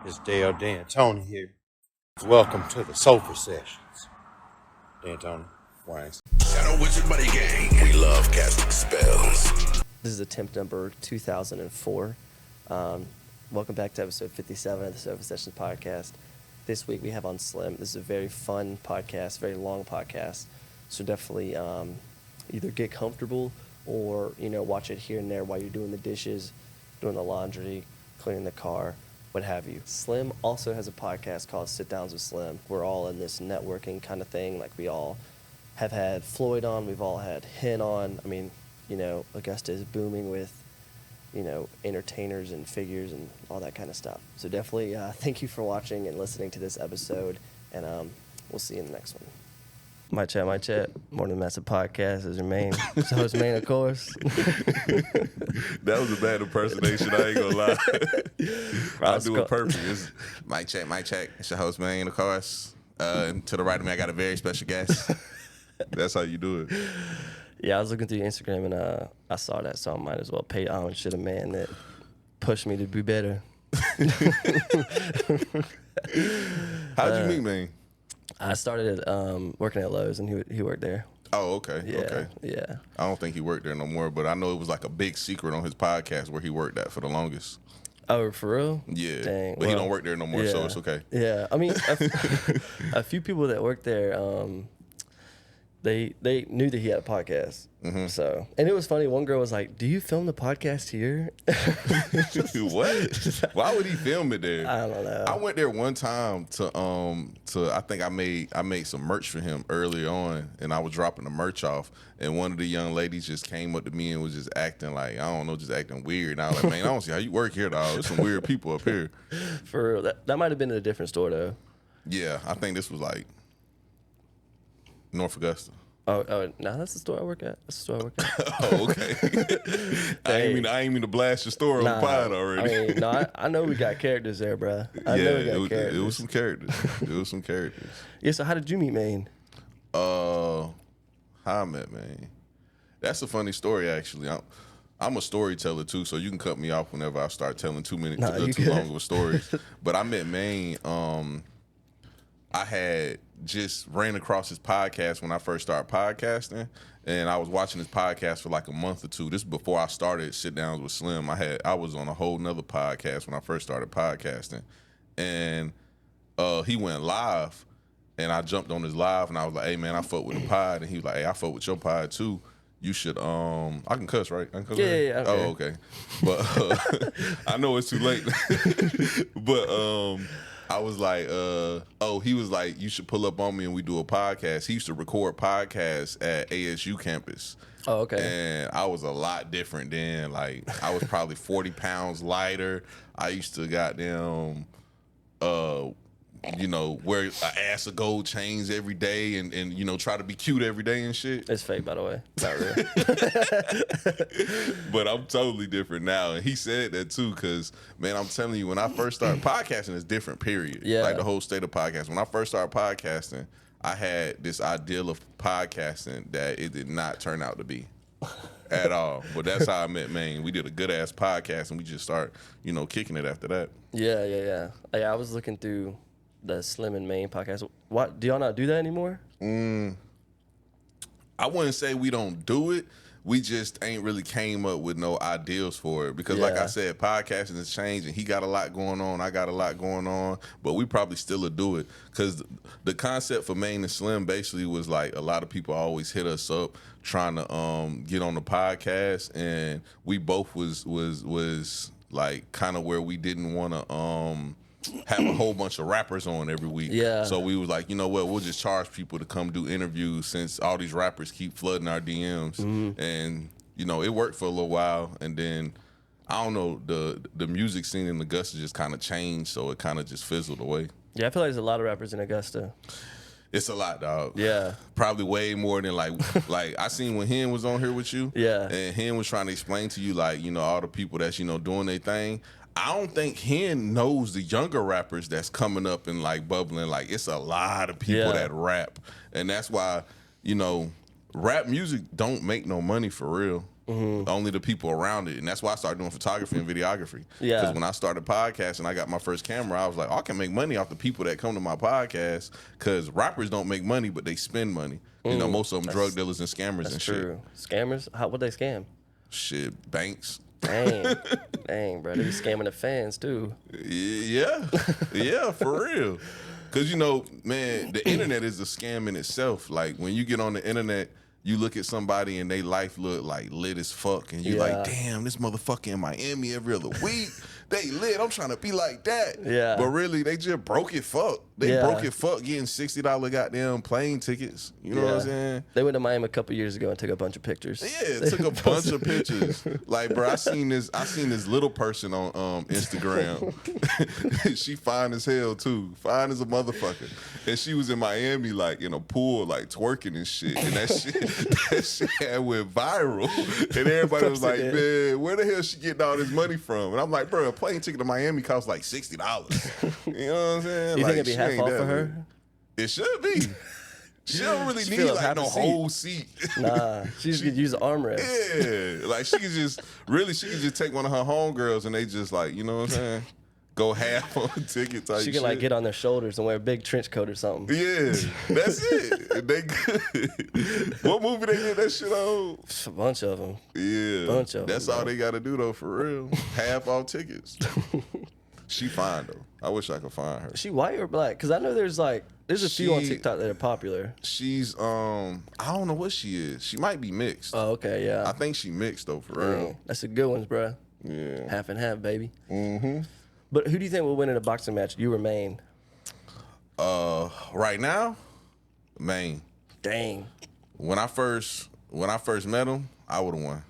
It's Dale D'Antoni here. Welcome to the Sofa Sessions. D'Antoni, Wayne. Shadow Wizard Buddy Gang. We love casting spells. This is attempt number 2004. Welcome back to episode 57 of the Sofa Sessions podcast. This week we have on Slim. This is a very fun podcast, very long podcast. So definitely either get comfortable or, watch it here and there while you're doing the dishes, doing the laundry, cleaning the car, what have you. Slim also has a podcast called Sit Downs with Slim. We're all in this networking kind of thing. Like, we all have had Floyd on. We've all had Hen on. I mean, Augusta is booming with, entertainers and figures and all that kind of stuff. So definitely thank you for watching and listening to this episode, and we'll see you in the next one. My chat. Morning Massive Podcast is your main. So host main, of course. That was a bad impersonation. I ain't gonna lie. I'll do it perfect. It's mic check. It's your host, man, of course. And to the right of me, I got a very special guest. That's how you do it. Yeah, I was looking through your Instagram and I saw that, so I might as well pay homage to the man that pushed me to be better. How'd you meet, man? I started working at Lowe's, and he worked there. Oh, okay. Yeah, Okay. yeah. I don't think he worked there no more, but I know it was like a big secret on his podcast where he worked at for the longest. Oh, for real? Yeah. Dang. But he don't work there no more, so it's okay. Yeah, I mean, a few people that worked there, they knew that he had a podcast. Mm-hmm. So, and it was funny. One girl was like, "Do you film the podcast here?" What? Why would he film it there? I don't know. I went there one time to I think I made some merch for him early on, and I was dropping the merch off, and one of the young ladies just came up to me and was just acting like, I don't know, just acting weird. And I was like, man, I don't see how you work here, dog. There's some weird people up here. For real, that might have been in a different store though. Yeah, I think this was like North Augusta. Oh, no, that's the store I work at. That's the store I work at. Oh, okay. I ain't mean to blast your store on the pod already. I mean, I know we got characters there, bro. I know we got characters. It was some characters. Yeah, so how did you meet Maine? How I met Maine. That's a funny story, actually. I'm a storyteller too, so you can cut me off whenever I start telling too long of a story. But I met Maine. I had just ran across his podcast when I first started podcasting, and I was watching his podcast for like a month or two. This is before I started Sit Downs with Slim. I was on a whole nother podcast when I first started podcasting, and he went live, and I jumped on his live, and I was like, "Hey man, I fuck with the pod," and he was like, "Hey, I fuck with your pod too. You should I can cuss, right? I can cuss, yeah, right? Oh, okay. But I know it's too late. But I was like, he was like, you should pull up on me and we do a podcast. He used to record podcasts at ASU campus. Oh, okay. And I was a lot different then. Like, I was probably 40 pounds lighter. I used to goddamn, wear an ass of gold chains every day and try to be cute every day and shit. It's fake, by the way. Not real. But I'm totally different now. And he said that too, because, man, I'm telling you, when I first started podcasting, it's different, period. Yeah. Like the whole state of podcasting. When I first started podcasting, I had this ideal of podcasting that it did not turn out to be at all. But that's how I met Maine. We did a good-ass podcast, and we just start, kicking it after that. Yeah. I was looking through the Slim and Maine podcast. What, do y'all not do that anymore? I wouldn't say we don't do it. We just ain't really came up with no ideals for it. Because like I said, podcasting has changed, and he got a lot going on, I got a lot going on, but we probably still will do it. Because the concept for Maine and Slim basically was like, a lot of people always hit us up trying to get on the podcast, and we both was like kind of where we didn't want to have a whole bunch of rappers on every week. Yeah. So we was like, you know what, we'll just charge people to come do interviews since all these rappers keep flooding our DMs. Mm-hmm. And, it worked for a little while. And then, I don't know, the music scene in Augusta just kind of changed, so it kind of just fizzled away. Yeah, I feel like there's a lot of rappers in Augusta. It's a lot, dog. Yeah. Probably way more than like I seen when Hen was on here with you. Yeah. And Hen was trying to explain to you like, all the people that's, doing their thing. I don't think Hen knows the younger rappers that's coming up and like bubbling. Like, it's a lot of people that rap. And that's why, rap music don't make no money for real. only the people around it. And that's why I started doing photography and videography. Yeah. Because when I started podcasting, I got my first camera. I was like, I can make money off the people that come to my podcast. Because rappers don't make money, but they spend money. You know, most of them drug dealers and scammers and True. shit. Scammers? What they scam? Shit, banks. Dang, bro. They be scamming the fans too. Yeah, yeah, for real. Because, you know, man, the internet is a scam in itself. Like, when you get on the internet, you look at somebody and they life look like lit as fuck. And you're like, damn, this motherfucker in Miami every other week. They lit. I'm trying to be like that. Yeah. But really, they just broke it fuck. They broke it fuck getting $60 goddamn plane tickets. You know what I'm saying? They went to Miami a couple years ago and took a bunch of pictures. Yeah, took a bunch of pictures. Like, bro, I seen this little person on Instagram. She fine as hell too. Fine as a motherfucker. And she was in Miami, like in a pool, like twerking and shit. And that shit went viral. And everybody was like, man, where the hell she getting all this money from? And I'm like, bro, a plane ticket to Miami costs like $60. You know what I'm saying? You like, think it'd be half off for her? It should be. She don't really need like no whole seat. Nah, she just could use the armrest. Yeah, like she could just take one of her homegirls and they just like, you know what I'm saying? Go half on the ticket type She can shit. like get on their shoulders and wear a big trench coat or something. Yeah, that's it. They good. What movie they get that shit on? A bunch of them. Yeah, bunch of that's them, all they got to do though, for real. Half off tickets. She fine though. I wish I could find her. Is she white or black? Because I know there's a few on TikTok that are popular. She's I don't know what she is. She might be mixed. Oh, okay, yeah. I think she mixed though, for real. That's a good one, bro. Yeah. Half and half, baby. Mm-hmm. But who do you think will win in a boxing match? You or Maine? Right now, Maine. Dang. When I first met him, I would have won.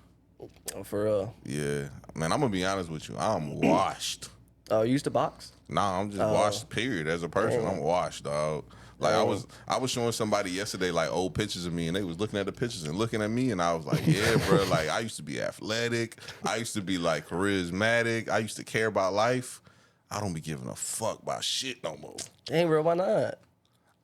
Oh, for real? Yeah, man. I'm gonna be honest with you. I'm washed. Oh, you used to box? Nah, I'm just washed. Period. As a person, I'm washed, dog. Like I was showing somebody yesterday like old pictures of me, and they was looking at the pictures and looking at me, and I was like, yeah, bro. Like I used to be athletic. I used to be like charismatic. I used to care about life. I don't be giving a fuck about shit no more. Dang, bro, why not?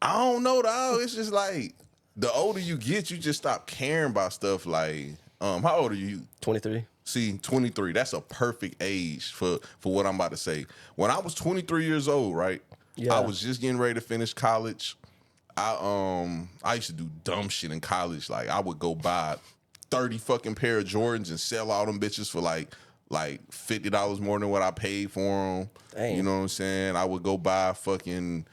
I don't know, dog. It's just like the older you get, you just stop caring about stuff. Like, how old are you? 23. See, 23. That's a perfect age for what I'm about to say. When I was 23 years old, right? Yeah. I was just getting ready to finish college. I used to do dumb shit in college. Like I would go buy 30 fucking pair of Jordans and sell all them bitches for like $50 more than what I paid for them. Dang. You know what I'm saying? I would go buy fucking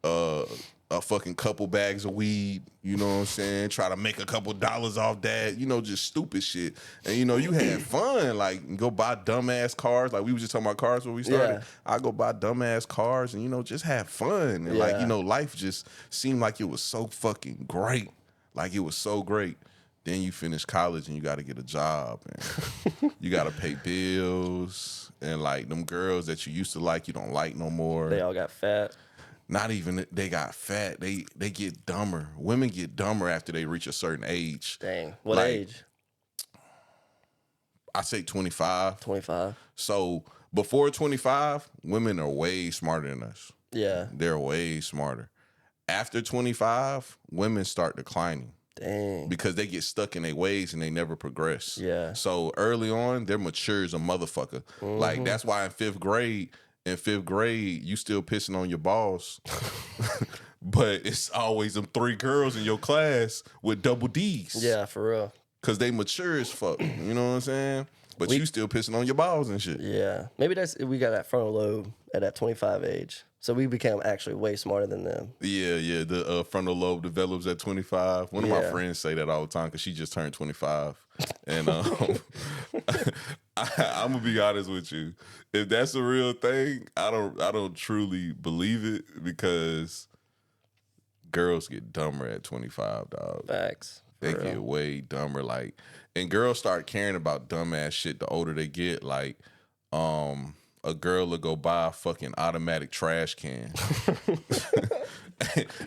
a fucking couple bags of weed, you know what I'm saying? Try to make a couple dollars off that, you know, just stupid shit. And, you know, you had fun, like, go buy dumbass cars. Like, we was just talking about cars when we started. Yeah. I go buy dumbass cars and, you know, just have fun. And, like, you know, life just seemed like it was so fucking great. Like, it was so great. Then you finish college and you got to get a job. And you got to pay bills. And, like, them girls that you used to like, you don't like no more. They all got fat. Not even they got fat. They get dumber. Women get dumber after they reach a certain age. Dang. What like, age? I say 25. 25. So before 25, women are way smarter than us. Yeah. They're way smarter. After 25, women start declining. Dang. Because they get stuck in their ways and they never progress. Yeah. So early on, they're mature as a motherfucker. Mm-hmm. Like that's why in fifth grade, you still pissing on your balls. But it's always them 3 girls in your class with double D's. Yeah, for real. Because they mature as fuck. You know what I'm saying? But you still pissing on your balls and shit. Yeah. Maybe we got that frontal lobe at that 25 age. So we became actually way smarter than them. Yeah. The frontal lobe develops at 25. One of my friends say that all the time because she just turned 25. And I'm gonna be honest with you. If that's a real thing, I don't truly believe it because girls get dumber at 25, dog. Facts. They get way dumber. Like, and girls start caring about dumbass shit the older they get. Like, a girl will go buy a fucking automatic trash can.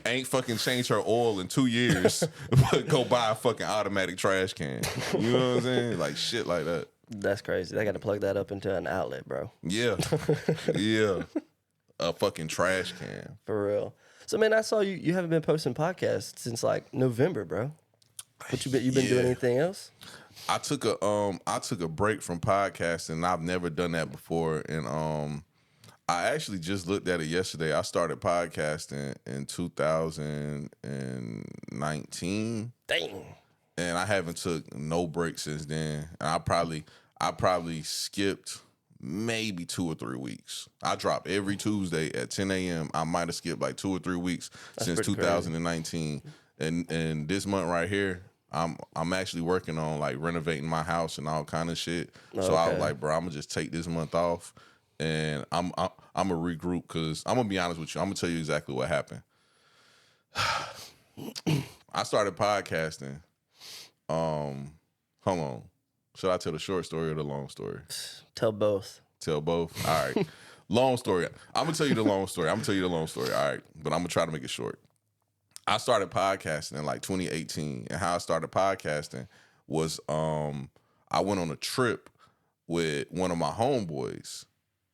Ain't fucking changed her oil in 2 years, but go buy a fucking automatic trash can. You know what I'm saying? Like shit like that. That's crazy. They got to plug that up into an outlet, bro. Yeah. Yeah. A fucking trash can. For real. So, man, I saw you haven't been posting podcasts since like November, bro. What you been doing anything else? I took a break from podcasting. I've never done that before, and I actually just looked at it yesterday. I started podcasting in 2019. Dang. And I haven't took no break since then. And I probably skipped maybe 2 or 3 weeks. I drop every Tuesday at 10 a.m. I might have skipped like 2 or 3 weeks since 2019. And this month right here, I'm actually working on like renovating my house and all kind of shit. So I was like, bro, I'm gonna just take this month off, and I'm gonna regroup, because I'm gonna be honest with you. I'm gonna tell you exactly what happened. I started podcasting. Hold on. Should I tell the short story or the long story? Tell both. Tell both. All right. Long story. I'm gonna tell you the long story. All right, but I'm gonna try to make it short. I started podcasting in like 2018, and how I started podcasting was I went on a trip with one of my homeboys,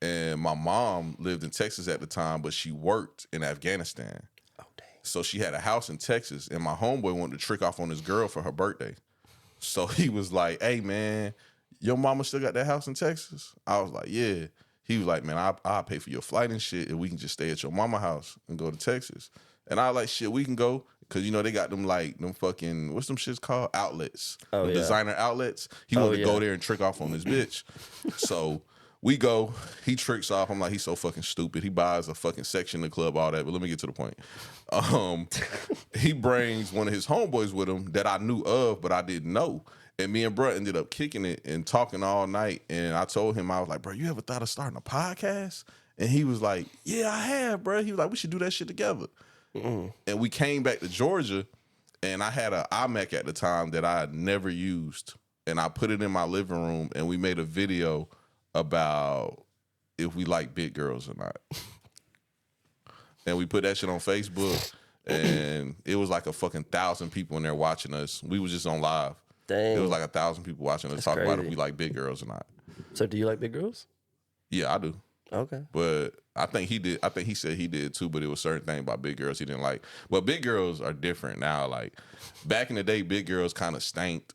and my mom lived in Texas at the time, but she worked in Afghanistan. Oh, dang. So she had a house in Texas, and my homeboy wanted to trick off on his girl for her birthday. So he was like, "Hey man, your mama still got that house in Texas?" I was like, "Yeah." He was like, "Man, I'll pay for your flight and shit, and we can just stay at your mama house and go to Texas." And I was like, "Shit, we can go." Because, you know, they got them fucking, what's them shits called? Outlets. Oh, yeah. Designer outlets. He wanted to go there and trick off on this bitch. So we go. He tricks off. I'm like, he's so fucking stupid. He buys a fucking section in the club, all that. But let me get to the point. He brings one of his homeboys with him that I knew of, but I didn't know. And me and bro ended up kicking it and talking all night. And I told him, I was like, "Bro, you ever thought of starting a podcast?" And he was like, "Yeah, I have, bro." He was like, "We should do that shit together." And we came back to Georgia, and I had an iMac at the time that I had never used. And I put it in my living room, and we made a video about if we like big girls or not. And we put that shit on Facebook, and it was like a fucking 1,000 people in there watching us. We was just on live. Dang. It was like 1,000 people watching us talk about if we like big girls or not. So do you like big girls? Yeah, I do. Okay. But I think he did. I think he said he did too, but it was certain things about big girls he didn't like. But big girls are different now. Like back in the day, big girls kind of stank.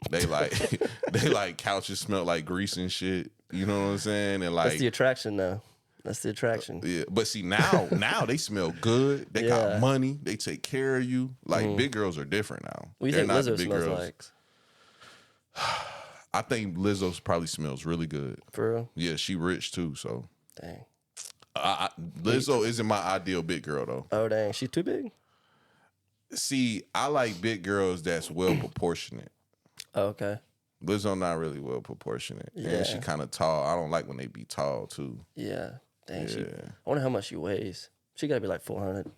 They like couches smelled like grease and shit. You know what I'm saying? And like that's the attraction though. That's the attraction. Yeah. But see now they smell good. They got money. They take care of you. Like big girls are different now. What do you think Lizzo smells like? I think Lizzo probably smells really good. For real? Yeah, she rich too, so. Dang. Lizzo isn't my ideal big girl though. Oh dang, she's too big? See, I like big girls that's well proportionate. Oh, okay. Lizzo not really well proportionate. Yeah. And she kind of tall. I don't like when they be tall too. Yeah. Dang. Yeah. I wonder how much she weighs. She gotta be like 400.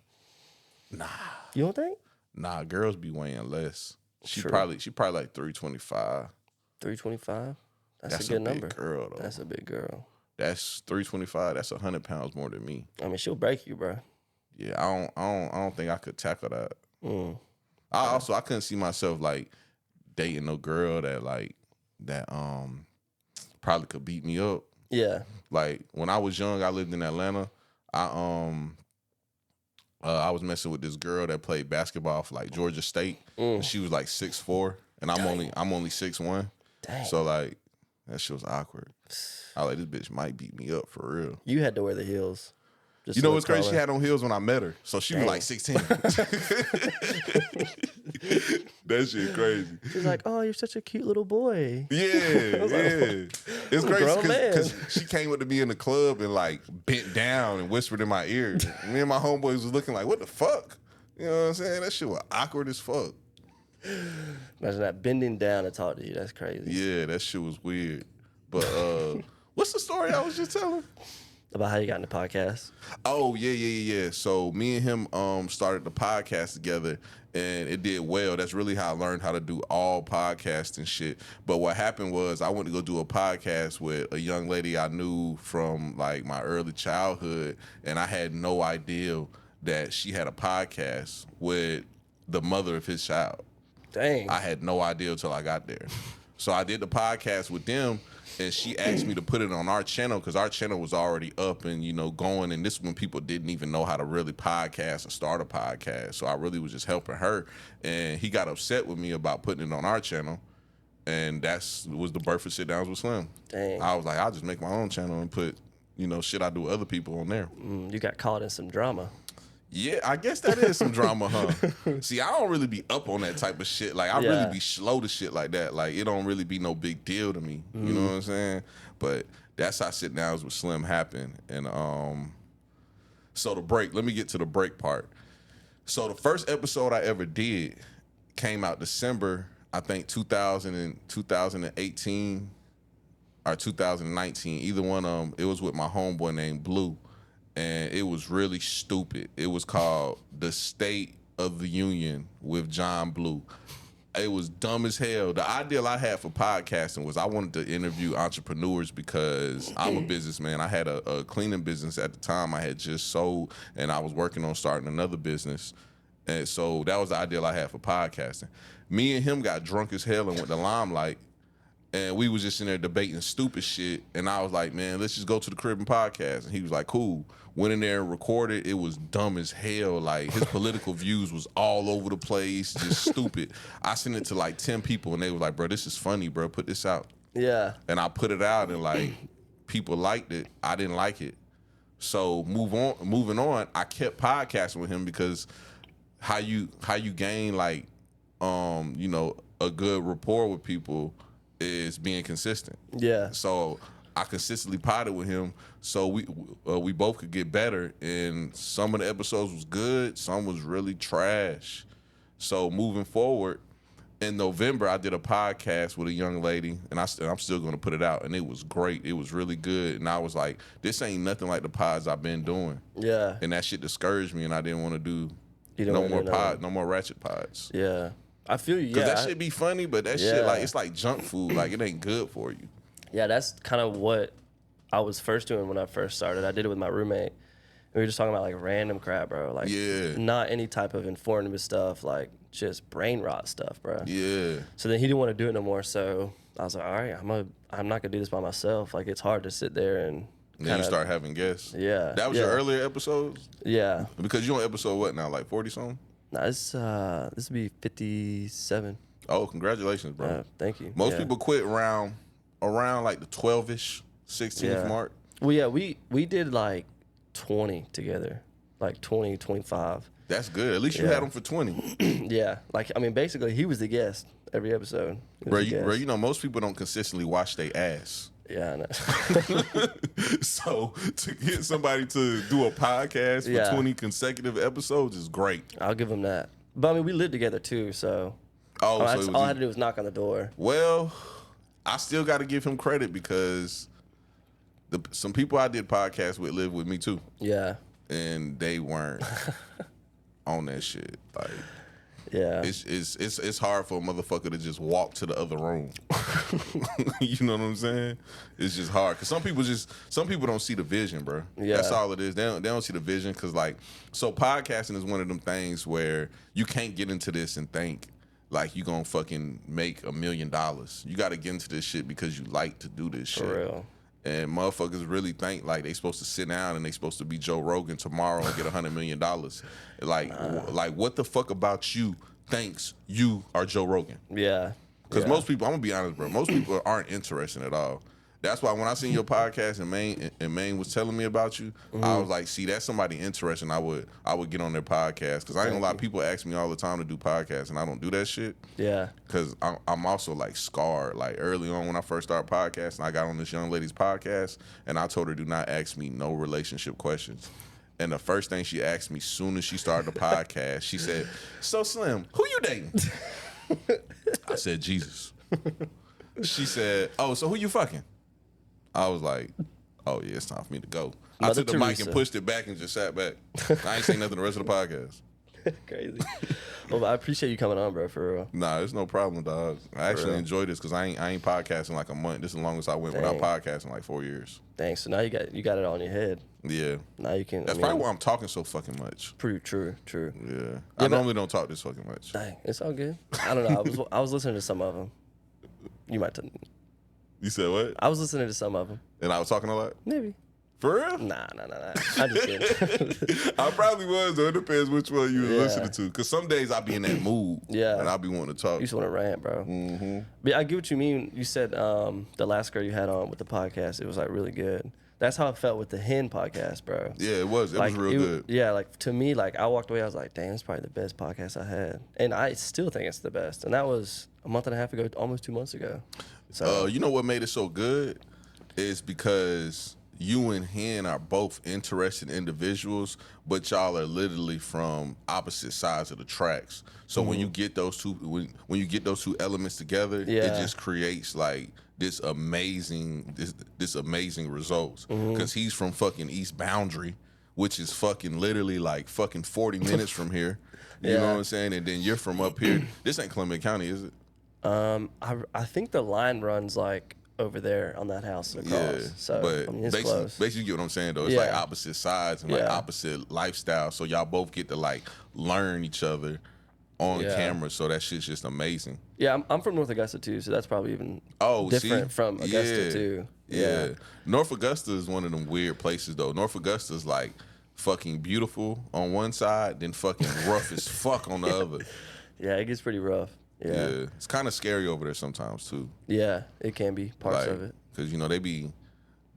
Nah. You don't think? Nah, girls be weighing less. She True. probably like 325. 325? That's That's a good big number. girl though. That's a big girl. That's 325. That's 100 pounds more than me. I mean, she'll break you, bro. Yeah, I don't think I could tackle that. I couldn't see myself like dating no girl that probably could beat me up. Yeah. Like when I was young, I lived in Atlanta. I was messing with this girl that played basketball for like Georgia State. And she was like 6'4", and I'm only 6'1". Dang. So like that shit was awkward. I was like, this bitch might beat me up for real. You had to wear the heels. You know what's crazy? She had on heels when I met her. So she was like 16. That shit crazy. She's like, "Oh, you're such a cute little boy." Yeah, yeah. It's crazy because she came up to me in the club and like bent down and whispered in my ear. Me and my homeboys was looking like, what the fuck? You know what I'm saying? That shit was awkward as fuck. Imagine that, bending down to talk to you. That's crazy. Yeah, that shit was weird. But what's the story I was just telling? About how you got in the podcast. Oh, yeah. So me and him started the podcast together, and it did well. That's really how I learned how to do all podcasts and shit. But what happened was I went to go do a podcast with a young lady I knew from like my early childhood, and I had no idea that she had a podcast with the mother of his child. Dang. I had no idea until I got there. So I did the podcast with them, and she asked me to put it on our channel because our channel was already up and, you know, going. And this when people didn't even know how to really podcast or start a podcast. So I really was just helping her. And he got upset with me about putting it on our channel. And was the birth of Sit Downs with Slim. Dang. I was like, I'll just make my own channel and put, you know, shit I do with other people on there. You got caught in some drama. Yeah, I guess that is some drama, huh? See, I don't really be up on that type of shit. Like, I really be slow to shit like that. Like, it don't really be no big deal to me. You know what I'm saying? But that's how Sit Downs with Slim happened. And so the break, let me get to the break part. So the first episode I ever did came out December, I think 2018 or 2019. Either one of them, it was with my homeboy named Blue. And it was really stupid. It was called The State of the Union with John Blue. It was dumb as hell. The ideal I had for podcasting was I wanted to interview entrepreneurs because I'm a businessman. I had a cleaning business at the time I had just sold, and I was working on starting another business. And so that was the ideal I had for podcasting. Me and him got drunk as hell and went to Limelight. And we was just in there debating stupid shit. And I was like, man, let's just go to the crib and podcast. And he was like, cool. Went in there and recorded. It was dumb as hell. Like, his political views was all over the place, just stupid. I sent it to like 10 people, and they was like, bro, this is funny, bro. Put this out. Yeah. And I put it out, and like, people liked it. I didn't like it. So moving on, I kept podcasting with him because how you gain like, you know, a good rapport with people is being consistent. Yeah. So I consistently potted with him, so we both could get better. And some of the episodes was good, some was really trash. So moving forward, in November I did a podcast with a young lady, and I'm still going to put it out, and it was great. It was really good, and I was like, this ain't nothing like the pods I've been doing. Yeah. And that shit discouraged me, and I didn't want to do no more ratchet pods. Yeah. I feel you. Because that shit be funny, but that shit, like, it's like junk food. Like, it ain't good for you. Yeah, that's kind of what I was first doing when I first started. I did it with my roommate. And we were just talking about, like, random crap, bro. Like, not any type of informative stuff, like, just brain rot stuff, bro. Yeah. So then he didn't want to do it no more, so I was like, all right, I'm not going to do this by myself. Like, it's hard to sit there and then you start having guests. Yeah. That was your earlier episodes? Yeah. Because you on episode what now, like 40-something? Nah, this would be 57. Oh, congratulations, bro. Thank you. Most people quit around like the 12-ish, 16th mark. Well, yeah, we did like 20 together, like 20, 25. That's good. At least you had them for 20. Yeah. Like, I mean, basically, he was the guest every episode. Bro, you know, most people don't consistently wash their ass. Yeah, I know. So to get somebody to do a podcast for 20 consecutive episodes is great. I'll give him that. But I mean, we lived together too, so all I had to do was knock on the door. Well, I still got to give him credit because some people I did podcasts with live with me too. Yeah, and they weren't on that shit. Like, yeah, it's hard for a motherfucker to just walk to the other room. You know what I'm saying? It's just hard because some people don't see the vision, bro. Yeah, that's all it is. They don't see the vision because, like, so podcasting is one of them things where you can't get into this and think like you gonna fucking make $1 million. You got to get into this shit because you like to do this shit. For real. And motherfuckers really think like they supposed to sit down and they supposed to be Joe Rogan tomorrow and get $100 million. Like what the fuck about you thinks you are Joe Rogan? Yeah. Because most people, I'm gonna be honest, bro. Most people aren't interested at all. That's why when I seen your podcast and Maine was telling me about you, I was like, see, that's somebody interesting. I would get on their podcast because I ain't gonna lie. People ask me all the time to do podcasts and I don't do that shit. Yeah. Because I'm also like scarred. Like early on when I first started podcasting, I got on this young lady's podcast and I told her do not ask me no relationship questions. And the first thing she asked me soon as she started the podcast, she said, "So Slim, who you dating?" I said, "Jesus." She said, "Oh, so who you fucking?" I was like, oh, yeah, it's time for me to go. I took the mic and pushed it back and just sat back. I ain't saying nothing the rest of the podcast. Crazy. Well, I appreciate you coming on, bro, for real. Nah, it's no problem, dog. I actually enjoy this because I ain't podcasting like a month. This is the longest I went without podcasting, like 4 years. Thanks. So now you got it all in your head. Yeah. Now you can. That's probably why I'm talking so fucking much. True. Yeah. I normally don't talk this fucking much. Dang, it's all good. I don't know. I was listening to some of them. You might. You said what? I was listening to some of them. And I was talking a lot? Maybe. For real? Nah. I just kidding. I probably was, though. It depends which one you were Yeah. listening to. Because some days I be in that mood. Yeah. And I be wanting to talk. You just want to rant, bro. Mm-hmm. But I get what you mean. You said the last girl you had on with the podcast, it was like really good. That's how it felt with the Hen podcast, bro. Yeah, it was. It was real good. Yeah, like to me, like I walked away, I was like, damn, it's probably the best podcast I had. And I still think it's the best. And that was a month and a half ago, almost 2 months ago. So You know what made it so good is because you and Hen are both interesting individuals, but y'all are literally from opposite sides of the tracks. So when you get those two, when you get those two elements together, Yeah. it just creates like this amazing results. Because he's from fucking East Boundary, which is fucking literally like fucking 40 minutes from here. You know what I'm saying? And then you're from up here. This ain't Clement County, is it? I think the line runs like over there on that house across. Yeah, So but I mean, it's close. basically, you get what I'm saying though. It's like Yeah. opposite sides and like Yeah. opposite lifestyles. So y'all both get to like learn each other on Yeah. camera. So that shit's just amazing. Yeah, I'm from North Augusta too, so that's probably even Oh, different see? from Augusta Yeah. too. Yeah. North Augusta is one of them weird places though. North Augusta is like fucking beautiful on one side, then fucking rough as fuck on the other. Yeah, it gets pretty rough. Yeah. Yeah. It's kind of scary over there sometimes too. Yeah, it can be parts Like, of it. cause you know them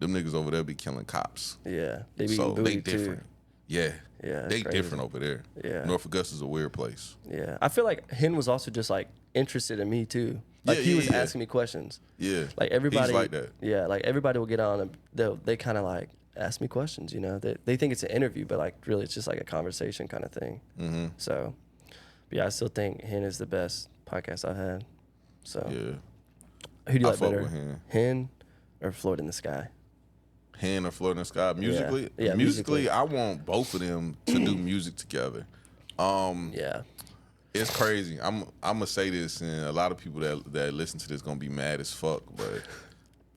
niggas over there be killing cops. Yeah, they be So eating they booty different. too. Yeah. Yeah, They crazy. different over there. Yeah. North Augusta's a weird place. Yeah, I feel like Hen was also just like interested in me too. Like he was asking me questions. Yeah. Like everybody, He's like that. Yeah, like everybody will get on and they kind of like ask me questions. You know, they think it's an interview, but like really it's just like a conversation kind of thing. Mm-hmm. So, but yeah, I still think Hen is the best podcast I've had. So, Yeah. who do you I like fuck better, with Hen. Hen or Floyd in the Sky? Hen or Floyd in the Sky. Musically? Yeah, musically, I want both of them to do music together. Yeah, It's crazy. I'm gonna say this, and a lot of people that listen to this gonna be mad as fuck, but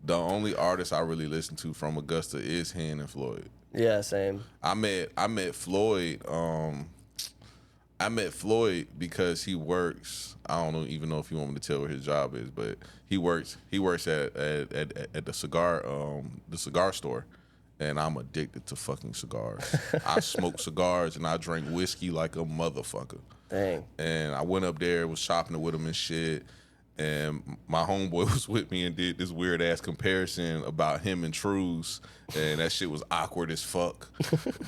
the only artist I really listen to from Augusta is Hen and Floyd. yeah, same. I met Floyd. I met Floyd because he works. I don't even know if you want me to tell what his job is, but he works at the cigar store, and I'm addicted to fucking cigars. I smoke cigars and I drink whiskey like a motherfucker. Dang. And I went up there, was shopping with him and shit. And my homeboy was with me and did this weird ass comparison about him and Trues, and that shit was awkward as fuck.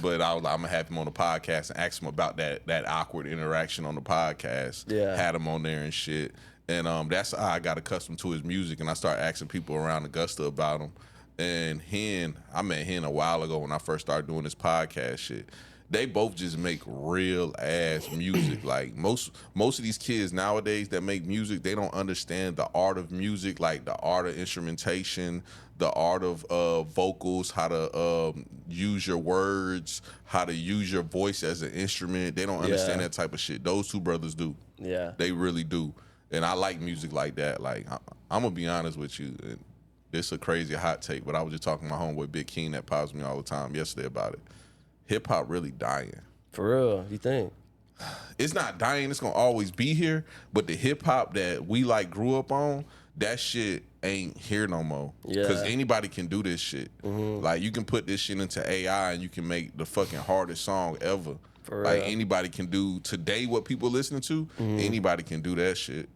But I was like, I'm gonna have him on the podcast and ask him about that awkward interaction on the podcast. Yeah. Had him on there and shit. And that's how I got accustomed to his music, and I started asking people around Augusta about him. And I met Hen a while ago when I first started doing this podcast shit. They both just make real ass music. Like most of these kids nowadays that make music, they don't understand the art of music, like the art of instrumentation, the art of vocals, how to use your words, how to use your voice as an instrument. They don't understand that type of shit. Those two brothers do. Yeah. They really do. And I like music like that. Like I'm gonna be honest with you. And it's a crazy hot take, but I was just talking to my homeboy Big King that pops me all the time yesterday about it. Hip hop really dying. For real, you think? It's not dying. It's gonna always be here. But the hip hop that we like grew up on, that shit ain't here no more. Yeah. Because anybody can do this shit. Like you can put this shit into AI and you can make the fucking hardest song ever. For Like real. anybody can do today what people listening to. Anybody can do that shit.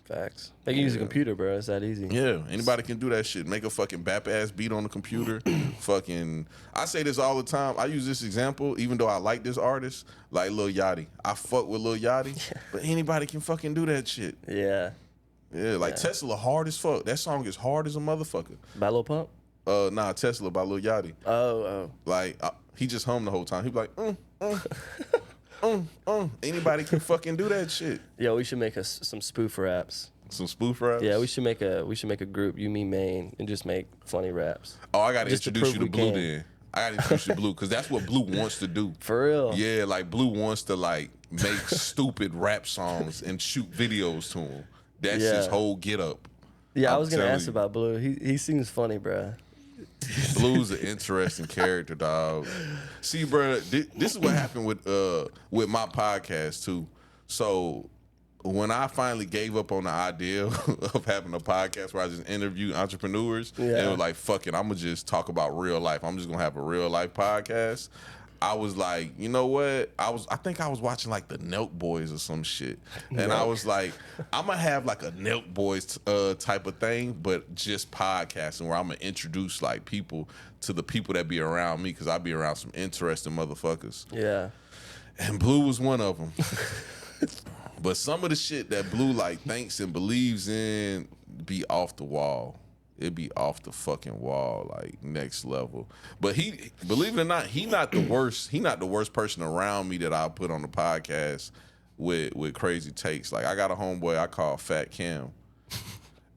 Facts. They can use a computer, bro. It's that easy. Yeah, anybody can do that shit. Make a fucking bap ass beat on the computer. Fucking, I say this all the time. I use this example, even though I like this artist, like Lil Yachty. I fuck with Lil Yachty, but anybody can fucking do that shit. Yeah. Yeah, like Tesla hard as fuck. That song is hard as a motherfucker. By Lil Pump? Nah, Tesla by Lil Yachty. Oh. Like he just hummed the whole time. He be like, Anybody can fucking do that shit. Yeah, we should make some spoof raps. Some spoof raps. Yeah, we should make a group, you, me, Maine, and just make funny raps. Oh, I gotta Just to introduce you to prove we Blue can. then. I gotta introduce you to Blue because that's what Blue wants to do. For real. Yeah, like Blue wants to like make stupid rap songs and shoot videos to him. That's his Yeah. whole get up. Yeah, I I'm was gonna telling ask you. about Blue. He seems funny, bro. Blue's an interesting character, dog. See, bro, this is what happened with my podcast too. So when I finally gave up on the idea of having a podcast where I just interview entrepreneurs and it was like, fuck it, I'm gonna just talk about real life. I'm just gonna have a real life podcast. I was like, you know what? I think I was watching like the Nelk Boys or some shit. And I was like, I'm gonna have like a Nelk Boys type of thing, but just podcasting where I'm gonna introduce like people to the people that be around me, because I be around some interesting motherfuckers. Yeah. And Blue was one of them. But some of the shit that Blue like thinks and believes in be off the wall. It be off the fucking wall, like next level. But he, believe it or not, he not the worst. He not the worst person around me that I'll put on the podcast with crazy takes. Like I got a homeboy I call Fat Cam,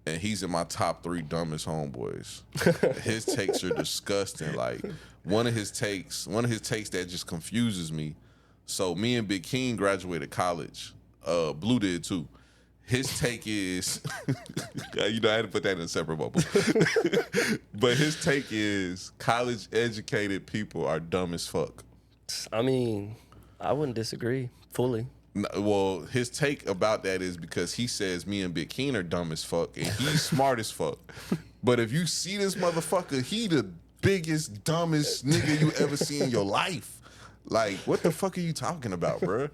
and he's in my top 3 dumbest homeboys. His takes are disgusting. Like one of his takes that just confuses me. So me and Big King graduated college. Blue did too. His take is, you know, I had to put that in a separate bubble. But his take is college educated people are dumb as fuck. I mean, I wouldn't disagree fully. No, well, his take about that is because he says me and Big Keen are dumb as fuck and he's smart as fuck. But if you see this motherfucker, he the biggest, dumbest nigga you ever see in your life. Like, what the fuck are you talking about, bro?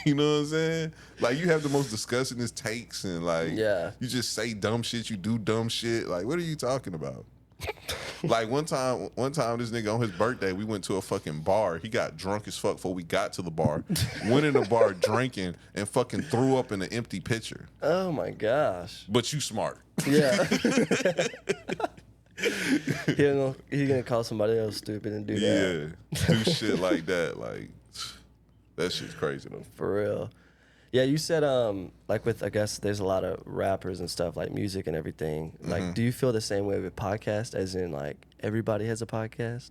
You know what I'm saying? Like, you have the most disgustingest takes and like, you just say dumb shit, you do dumb shit. Like, what are you talking about? Like one time this nigga on his birthday, we went to a fucking bar. He got drunk as fuck before we got to the bar. Went in the bar drinking and fucking threw up in an empty pitcher. Oh my gosh. But you smart. Yeah. He's gonna call somebody else stupid and do that. Yeah. Do shit like that. Like, that shit's crazy though. For real. Yeah, you said like with, I guess there's a lot of rappers and stuff, like music and everything. Like, do you feel the same way with podcast, as in like everybody has a podcast?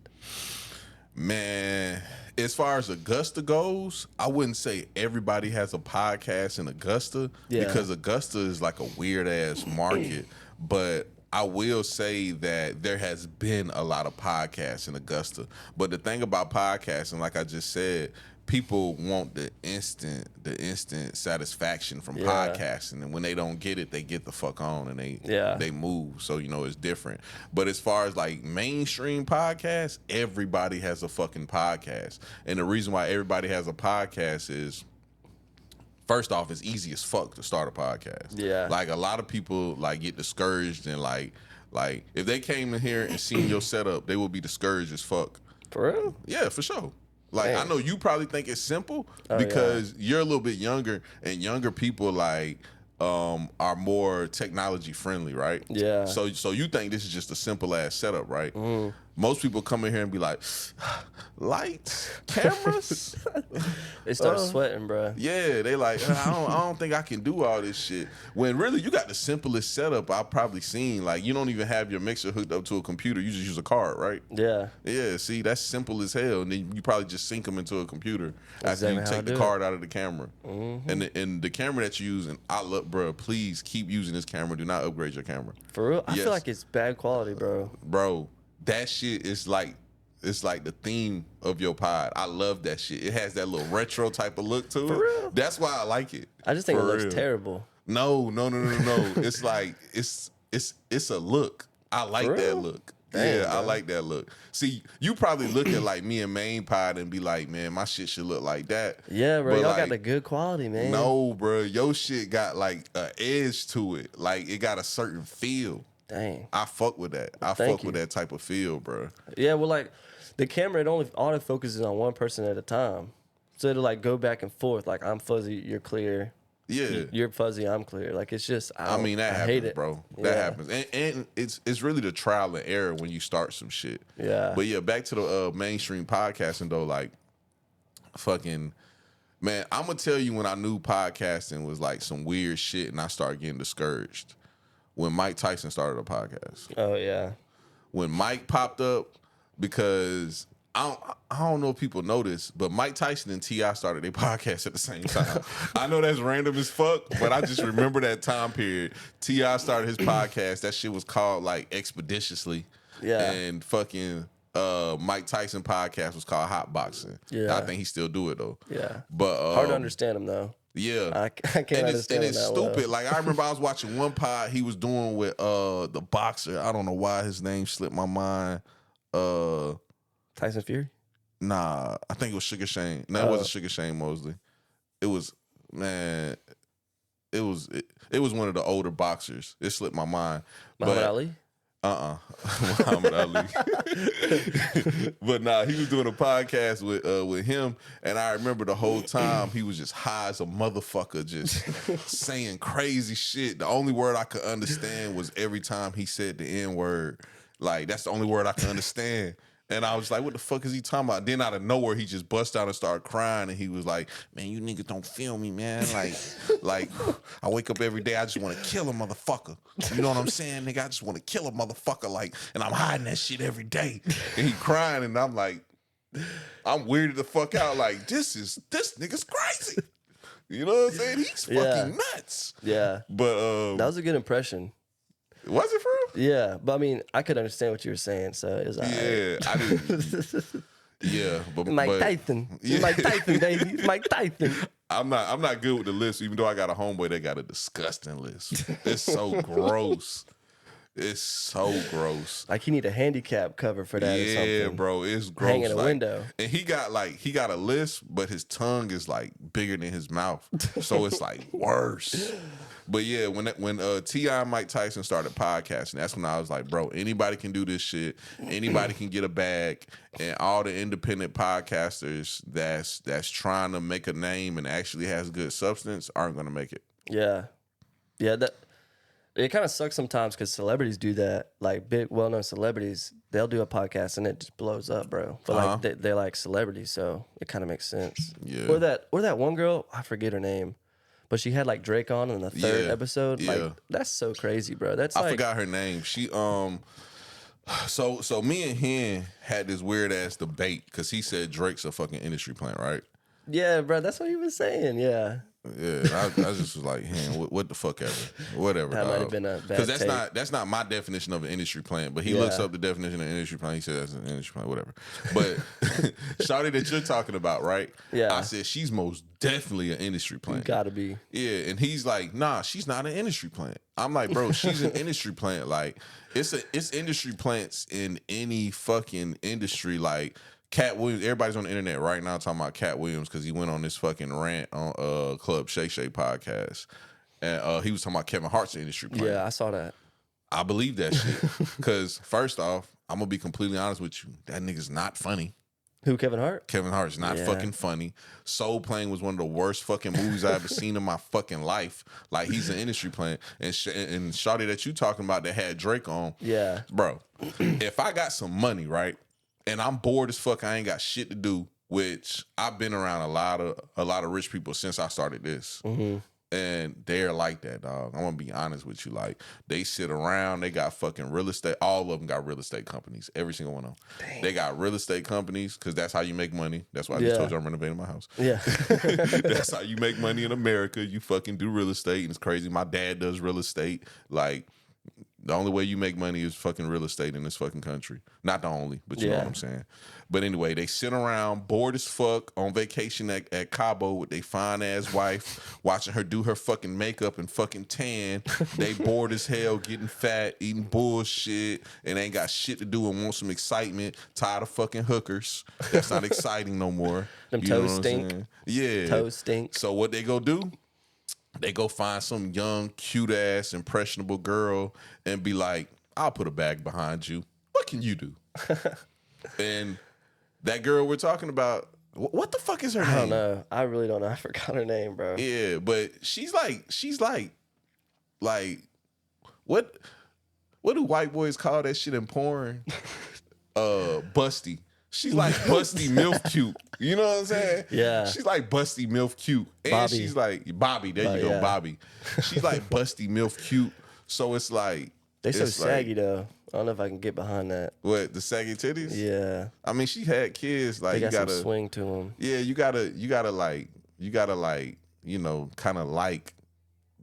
Man, as far as Augusta goes, I wouldn't say everybody has a podcast in Augusta, because Augusta is like a weird ass market. But I will say that there has been a lot of podcasts in Augusta. But the thing about podcasting, like I just said, people want the instant satisfaction from podcasting, and when they don't get it, they get the fuck on and they move. So, you know, it's different. But as far as like mainstream podcasts, everybody has a fucking podcast. And the reason why everybody has a podcast is, first off, it's easy as fuck to start a podcast. Yeah. Like a lot of people like get discouraged, and like if they came in here and seen your setup, they would be discouraged as fuck. For real? Yeah, for sure. Like, I know you probably think it's simple because you're a little bit younger, and younger people like are more technology friendly, right? Yeah. So you think this is just a simple ass setup, right? Most people come in here and be like, lights, cameras. They start sweating, bro. Yeah, they like, I don't think I can do all this shit. When really, you got the simplest setup I've probably seen. Like, you don't even have your mixer hooked up to a computer. You just use a card, right? Yeah. Yeah, see, that's simple as hell. And then you probably just sync them into a computer after you take the card out of the camera. And the camera that you're using, I love, bro, please keep using this camera. Do not upgrade your camera. For real? I feel like it's bad quality, bro. Bro, that shit is like, it's like the theme of your pod. I love that shit. It has that little retro type of look to it. For real? That's why I like it. I just think it looks terrible. No. It's like, it's a look. I like that look. Damn, I like that look. See, you probably look at like me and Main Pod and be like, man, my shit should look like that. Yeah, bro, y'all got the good quality, man. No, bro, your shit got like an edge to it. Like, it got a certain feel. Dang. I fuck with that. I fuck with that type of feel, bro. Yeah, well, like, the camera, it only autofocuses on one person at a time. So it'll like go back and forth. Like, I'm fuzzy, you're clear. Yeah. You're fuzzy, I'm clear. Like, it's just, I mean, that happens, hate it. Bro. That happens. And it's really the trial and error when you start some shit. Yeah. But yeah, back to the mainstream podcasting though, like, fucking, man, I'm gonna tell you when I knew podcasting was like some weird shit and I started getting discouraged. When Mike Tyson started a podcast. Oh, yeah. When Mike popped up, because I don't know if people know this, but Mike Tyson and T.I. started their podcast at the same time. I know that's random as fuck, but I just remember that time period. T.I. started his podcast. That shit was called like Expeditiously. Yeah. And fucking Mike Tyson podcast was called Hot Boxing. Yeah. I think he still do it though. Yeah. But hard to understand him though. Yeah, I can't understand it's that stupid. well. Like I remember I was watching one pod he was doing with the boxer. I don't know why his name slipped my mind. Tyson Fury? Nah, I think it was Sugar Shane. No, it wasn't Sugar Shane Mosley. It was man. It was one of the older boxers. It slipped my mind. Muhammad Ali? Muhammad Ali. But nah, he was doing a podcast with him, and I remember the whole time he was just high as a motherfucker, just saying crazy shit. The only word I could understand was every time he said the N-word. Like, that's the only word I could understand. And I was like, what the fuck is he talking about? Then out of nowhere, he just bust out and started crying. And he was like, man, you niggas don't feel me, man. Like I wake up every day, I just want to kill a motherfucker. You know what I'm saying, nigga? I just want to kill a motherfucker. Like, and I'm hiding that shit every day. And he crying, and I'm like, I'm weirded the fuck out. Like, this nigga's crazy. You know what I'm saying? He's fucking nuts. Yeah. But that was a good impression. Was it for real? Yeah, but I mean, I could understand what you were saying, so it was all right. Yeah, I didn't. Yeah, but Tyson. Yeah. Mike Tyson, baby. It's Mike Tyson. I'm not good with the list, even though I got a homeboy that got a disgusting list. It's so gross. It's so gross. Like he need a handicap cover for that or something. Yeah, bro, it's gross. Hang in a window. And he got a list, but his tongue is like bigger than his mouth, so it's like worse. But yeah, when T.I. and Mike Tyson started podcasting, that's when I was like, bro, anybody can do this shit. Anybody can get a bag, and all the independent podcasters that's trying to make a name and actually has good substance aren't gonna make it. Yeah, that. It kind of sucks sometimes because celebrities do that. Like big, well-known celebrities, they'll do a podcast and it just blows up, bro. But like they're like celebrities, so it kind of makes sense. Yeah. Or that one girl, I forget her name, but she had like Drake on in the third episode. Yeah. Like that's so crazy, bro. I forgot her name. She so me and him had this weird ass debate because he said Drake's a fucking industry plant, right? Yeah, bro. That's what he was saying. Yeah. Yeah, I just was like, what the fuck ever, whatever. That might have been a bad because take. that's not my definition of an industry plant. But he looks up the definition of an industry plant. He said that's an industry plant, whatever. But shawty that you're talking about, right? Yeah, I said she's most definitely an industry plant. Gotta be. Yeah, and he's like, nah, she's not an industry plant. I'm like, bro, she's an industry plant. Like, it's industry plants in any fucking industry. Like. Cat Williams, everybody's on the internet right now talking about Cat Williams because he went on this fucking rant on Club Shay Shay podcast. And he was talking about Kevin Hart's industry plant. Yeah, I saw that. I believe that shit. Because first off, I'm going to be completely honest with you. That nigga's not funny. Who, Kevin Hart? Kevin Hart's not fucking funny. Soul Plane was one of the worst fucking movies I ever seen in my fucking life. Like, he's an industry plant. And shawty that you talking about that had Drake on. Yeah. Bro, if I got some money, right? And I'm bored as fuck. I ain't got shit to do, which I've been around a lot of rich people since I started this. Mm-hmm. And they're like that, dog. I'm gonna be honest with you. Like, they sit around, they got fucking real estate. All of them got real estate companies. Every single one of them. Dang. They got real estate companies because that's how you make money. That's why I just told you I'm renovating my house. Yeah. That's how you make money in America. You fucking do real estate, and it's crazy. My dad does real estate. Like, the only way you make money is fucking real estate in this fucking country. Not the only, but you know what I'm saying. But anyway, they sit around bored as fuck on vacation at Cabo with their fine ass wife, watching her do her fucking makeup and fucking tan. They bored as hell, getting fat, eating bullshit, and ain't got shit to do and want some excitement. Tired of fucking hookers. That's not exciting no more. Them toes stink. Yeah. Toes stink. So what they go do? They go find some young, cute-ass, impressionable girl and be like, I'll put a bag behind you. What can you do? And that girl we're talking about, what the fuck is her name? I don't know. I really don't know. I forgot her name, bro. Yeah, but she's like, what do white boys call that shit in porn? Busty. She's like busty MILF cute. You know what I'm saying? Yeah. She's like busty MILF cute. And Bobby. she's like Bobby. There you go, Bobby. She's like busty MILF cute. So it's like they so saggy though. I don't know if I can get behind that. What, the saggy titties? Yeah. I mean, she had kids. Like, they got you gotta some swing to them. Yeah, you gotta like, you know, kind of like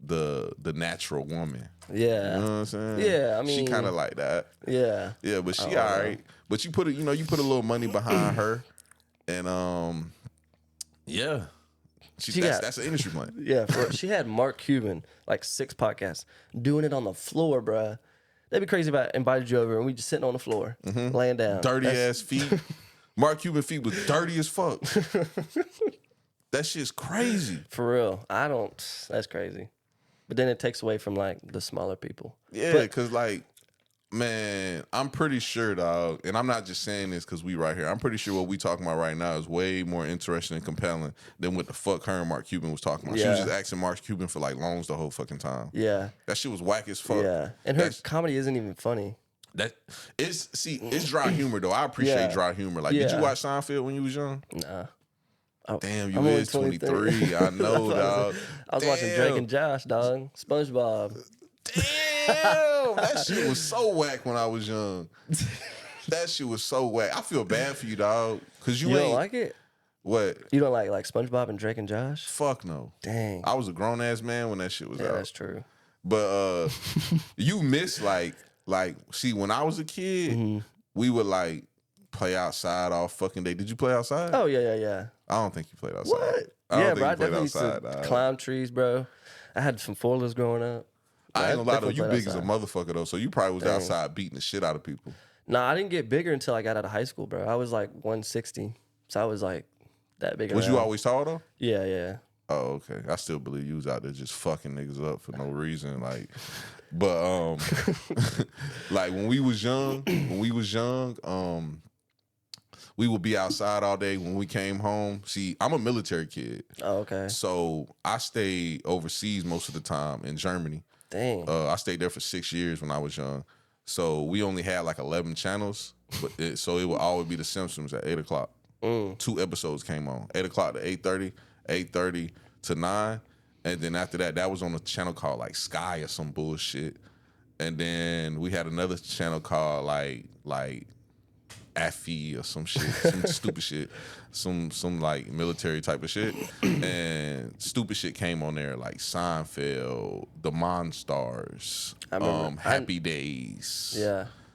the natural woman. Yeah. You know what I'm saying? Yeah, I mean, she kind of like that. Yeah. Yeah, but she all right. But you put a little money behind her, and yeah, That's an industry plant. Yeah, she had Mark Cuban, like 6 podcasts, doing it on the floor, bruh. That'd be crazy if I invited you over and we just sitting on the floor, laying down. Dirty ass feet. Mark Cuban feet was dirty as fuck. That shit's crazy. For real. That's crazy. But then it takes away from like the smaller people. Yeah, because like, man, I'm pretty sure, dog, and I'm not just saying this because we right here. I'm pretty sure what we talking about right now is way more interesting and compelling than what the fuck her and Mark Cuban was talking about. Yeah. She was just asking Mark Cuban for like loans the whole fucking time. Yeah. That shit was whack as fuck. Yeah. And her comedy isn't even funny. It's dry humor though. I appreciate dry humor. Like, did you watch Seinfeld when you was young? Nah. Damn, you is 23. I know, dog. I was watching Drake and Josh, dog. SpongeBob. Damn, that shit was so whack when I was young. That shit was so whack. I feel bad for you, dog, because you ain't don't like it. What? You don't like SpongeBob and Drake and Josh? Fuck no. Dang. I was a grown ass man when that shit was out. That's true. But you miss like see, when I was a kid, we would like play outside all fucking day. Did you play outside? Oh yeah. I don't think you played outside. What? I Bro. I definitely outside, used to climb trees, bro. I had some four-wheelers growing up. I ain't gonna lie though, you big outside. as a motherfucker though, so you probably was outside beating the shit out of people. Nah, I didn't get bigger until I got out of high school, bro. I was like 160, so I was like that big. Was you always tall though? Yeah. Oh, okay. I still believe you was out there just fucking niggas up for no reason. Like, but like when we was young, we would be outside all day. When we came home, see, I'm a military kid. Oh, okay. So I stayed overseas most of the time in Germany. Dang. I stayed there for 6 years when I was young. So we only had like 11 channels, so it would always be The Simpsons at 8 o'clock. 2 episodes came on, 8 o'clock to 8:30, 8:30 to 9. And then after that, that was on a channel called like Sky or some bullshit. And then we had another channel called like Affy or some shit, some stupid shit, some like military type of shit, and stupid shit came on there like Seinfeld, The Monstars, Happy Days,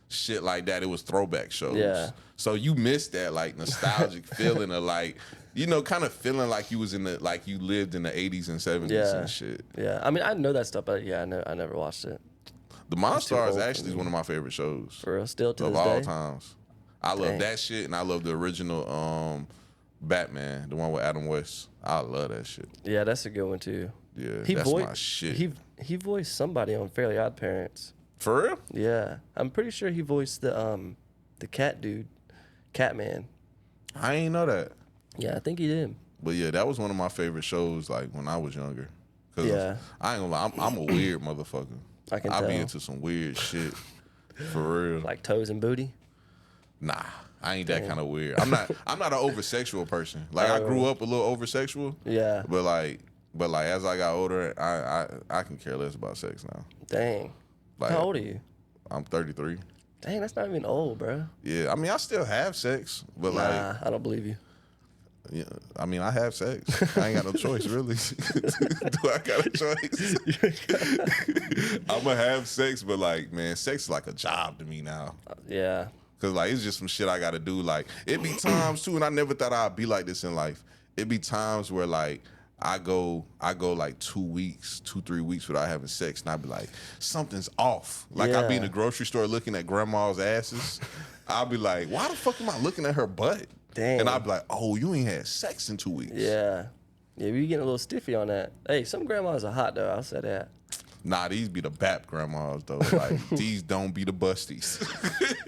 shit like that. It was throwback shows. Yeah. So you missed that like nostalgic feeling of like, you know, kind of feeling like you was in the like you lived in the 80s and 70s and shit. Yeah, I mean I know that stuff, but I never watched it. The Monstars actually is one of my favorite shows. For real, still to of this all day. times. I love that shit, and I love the original Batman, the one with Adam West. I love that shit. Yeah, that's a good one too. Yeah, that's my shit. He voiced somebody on Fairly Odd Parents. For real? Yeah, I'm pretty sure he voiced the cat dude, Catman. I ain't know that. Yeah, I think he did. But yeah, that was one of my favorite shows. Like when I was younger. Cause I ain't gonna lie, I'm a weird motherfucker. I can tell. be into some weird shit. For real. Like toes and booty. Nah, I ain't that kind of weird. I'm not an over-sexual person. Like I grew up a little over-sexual. Yeah. But like as I got older, I can care less about sex now. Dang. Like, how old are you? I'm 33. Dang, that's not even old, bro. Yeah, I mean I still have sex, but Nah, I don't believe you. Yeah, I mean I have sex. I ain't got no choice, really. Do I got a choice? I'm gonna have sex, but like, man, sex is like a job to me now. Yeah. Cause like it's just some shit I gotta do. Like it be times too, and I never thought I'd be like this in life. It be times where like I go like 2 weeks, 2-3 weeks without having sex, and I be like, something's off. Like I be in the grocery store looking at grandma's asses. I'll be like, why the fuck am I looking at her butt? Damn. And I'd be like, oh, you ain't had sex in 2 weeks. Yeah. Yeah, we getting a little stiffy on that. Hey, some grandmas are hot though. I'll say that. Nah, these be the BAP grandmas though. Like these don't be the busties.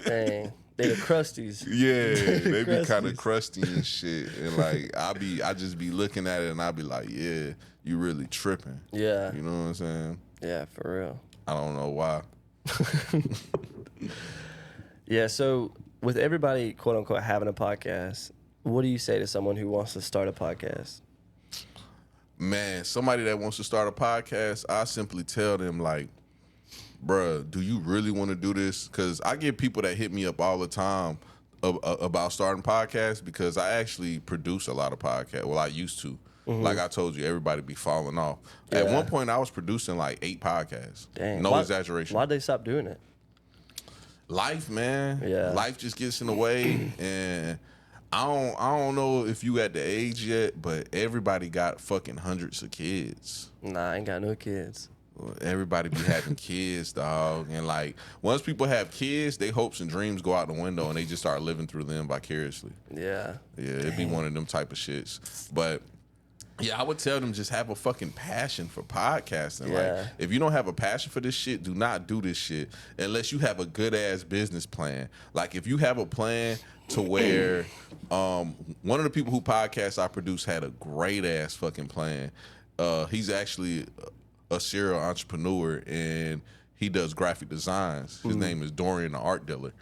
Dang. They the crusties. Yeah, they be kind of crusty and shit. And like I just be looking at it and I be like, yeah, you really tripping. Yeah. You know what I'm saying? Yeah, for real. I don't know why. Yeah, so with everybody quote unquote having a podcast, what do you say to someone who wants to start a podcast? Man, somebody that wants to start a podcast, I simply tell them like, bruh, do you really want to do this? Because I get people that hit me up all the time about starting podcasts because I actually produce a lot of podcasts. Well, I used to. Like I told you, everybody be falling off. Yeah. At one point, I was producing like 8 podcasts. Dang. No exaggeration. Why'd they stop doing it? Life, man. Yeah. Life just gets in the way, and I don't know if you at the age yet, but everybody got fucking hundreds of kids. Nah, I ain't got no kids. Everybody be having kids, dog. And like once people have kids, their hopes and dreams go out the window and they just start living through them vicariously. Yeah. Yeah, it'd be one of them type of shits. But yeah, I would tell them just have a fucking passion for podcasting. Yeah. Like, if you don't have a passion for this shit, do not do this shit unless you have a good ass business plan. Like, if you have a plan to where one of the people who podcasts I produce had a great ass fucking plan. He's actually a serial entrepreneur and he does graphic designs. His name is Dorian, the art dealer,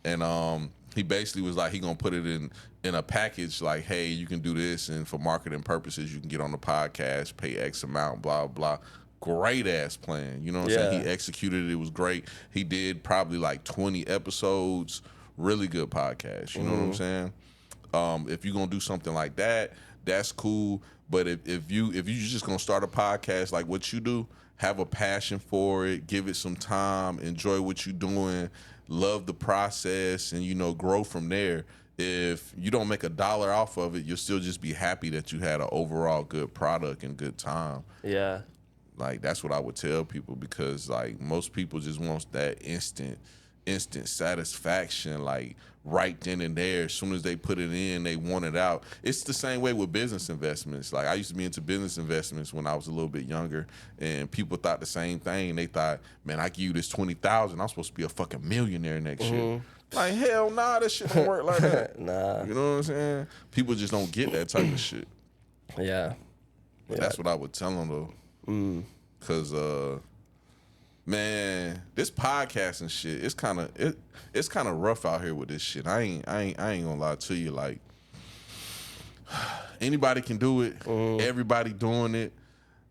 and he basically was like, he gonna put it in a package like, hey, you can do this, and for marketing purposes, you can get on the podcast, pay X amount, blah, blah. Great ass plan. You know what I'm saying? He executed it. It was great. He did probably like 20 episodes. Really good podcast. You know what I'm saying? If you're gonna do something like that, that's cool. But if you just gonna start a podcast like what you do, have a passion for it, give it some time, enjoy what you're doing, love the process, and, you know, grow from there. If you don't make $1 off of it, you'll still just be happy that you had an overall good product and good time. Yeah. Like, that's what I would tell people, because like most people just want that instant satisfaction, like right then and there. As soon as they put it in, they want it out. It's the same way with business investments. Like, I used to be into business investments when I was a little bit younger, and people thought the same thing. They thought, man, I give you this $20,000, I'm supposed to be a fucking millionaire next year. Like, hell nah, that shit don't work like that. Nah. You know what I'm saying? People just don't get that type of shit. Yeah. But that's what I would tell them though. Cause man, this podcasting shit, it's kind of rough out here with this shit. I ain't gonna lie to you. Like, anybody can do it. Everybody doing it.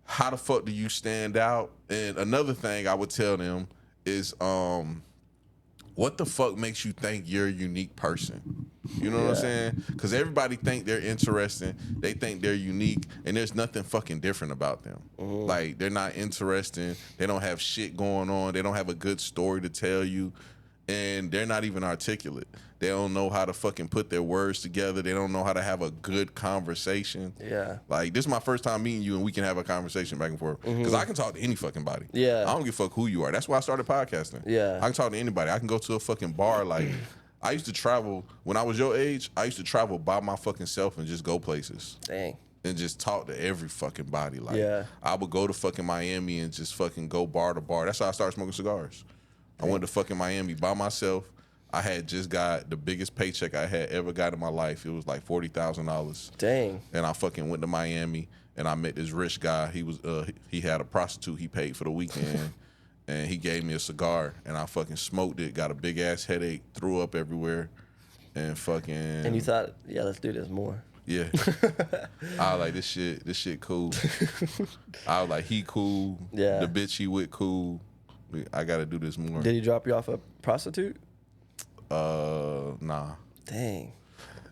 How the fuck do you stand out? And another thing I would tell them is, what the fuck makes you think you're a unique person? You know what I'm saying? Because everybody think they're interesting. They think they're unique, and there's nothing fucking different about them. Like, they're not interesting. They don't have shit going on. They don't have a good story to tell you, and they're not even articulate. They don't know how to fucking put their words together. They don't know how to have a good conversation. Yeah. Like, this is my first time meeting you, and we can have a conversation back and forth. Because I can talk to any fucking body. Yeah. I don't give a fuck who you are. That's why I started podcasting. Yeah. I can talk to anybody. I can go to a fucking bar. Like, I used to travel, when I was your age, I used to travel by my fucking self and just go places. Dang. And just talk to every fucking body. Like, Yeah. I would go to fucking Miami and just fucking go bar to bar. That's how I started smoking cigars. I went to fucking Miami by myself. I had just got the biggest paycheck I had ever got in my life. It was like $40,000. Dang. And I fucking went to Miami, and I met this rich guy. He had a prostitute he paid for the weekend, and he gave me a cigar, and I fucking smoked it, got a big ass headache, threw up everywhere, and fucking. And you thought, yeah, let's do this more. Yeah. I was like, this shit cool. I was like, he cool. Yeah. The bitch he with cool. I gotta do this more. Did he drop you off a prostitute? Nah. Dang.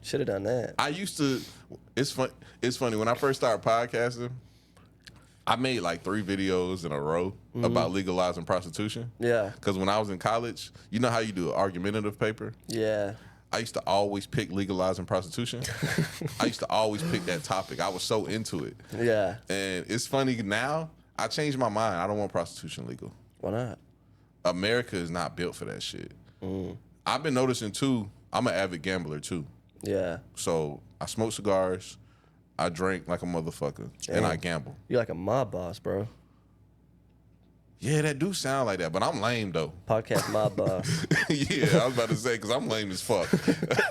Should have done that. I used to. It's funny when I first started podcasting. I made like 3 videos in a row about legalizing prostitution. Yeah. Because when I was in college, you know how you do an argumentative paper? Yeah. I used to always pick legalizing prostitution. I used to always pick that topic. I was so into it. Yeah. And it's funny now, I changed my mind. I don't want prostitution legal. Why not? America is not built for that shit. I've been noticing too, I'm an avid gambler too. Yeah. So I smoke cigars, I drink like a motherfucker, and I gamble. You're like a mob boss, bro. Yeah, that do sound like that, but I'm lame though. Podcast mob boss. Yeah, I was about to say, because I'm lame as fuck.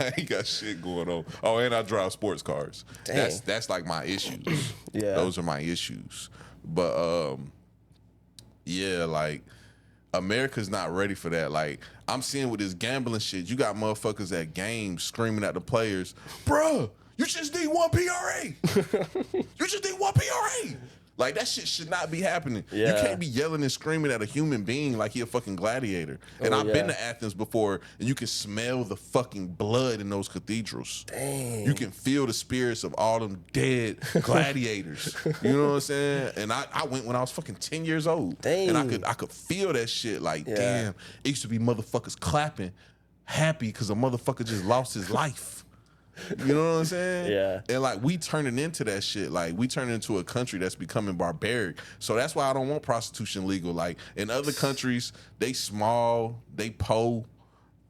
I ain't got shit going on. Oh, and I drive sports cars. Dang. That's like my issues. Yeah. Those are my issues. But yeah, like America's not ready for that. Like, I'm seeing with this gambling shit, you got motherfuckers at games screaming at the players, bruh, you just need 1 PRA. You just need 1 PRA. Like, that shit should not be happening. Yeah. You can't be yelling and screaming at a human being like he a fucking gladiator. And I've been to Athens before, and you can smell the fucking blood in those cathedrals. Dang. You can feel the spirits of all them dead gladiators. You know what I'm saying? And I went when I was fucking 10 years old. Dang. And I could feel that shit. Like, damn, it used to be motherfuckers clapping, happy because a motherfucker just lost his life. You know what I'm saying? Yeah. And like we turning into that shit. Like we turning into a country that's becoming barbaric. So that's why I don't want prostitution legal. Like in other countries, they small, they po,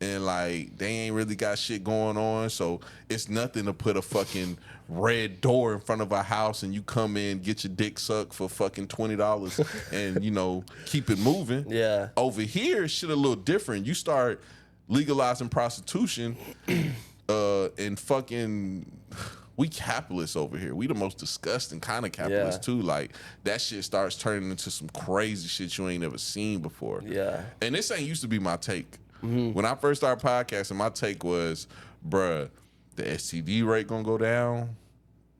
and like they ain't really got shit going on. So it's nothing to put a fucking red door in front of a house and you come in, get your dick sucked for fucking $20 and you know, keep it moving. Yeah. Over here, shit a little different. You start legalizing prostitution, and fucking we capitalists over here. We the most disgusting kind of capitalists too. Like that shit starts turning into some crazy shit you ain't never seen before. Yeah. And this ain't used to be my take. When I first started podcasting, my take was, bruh, the STD rate gonna go down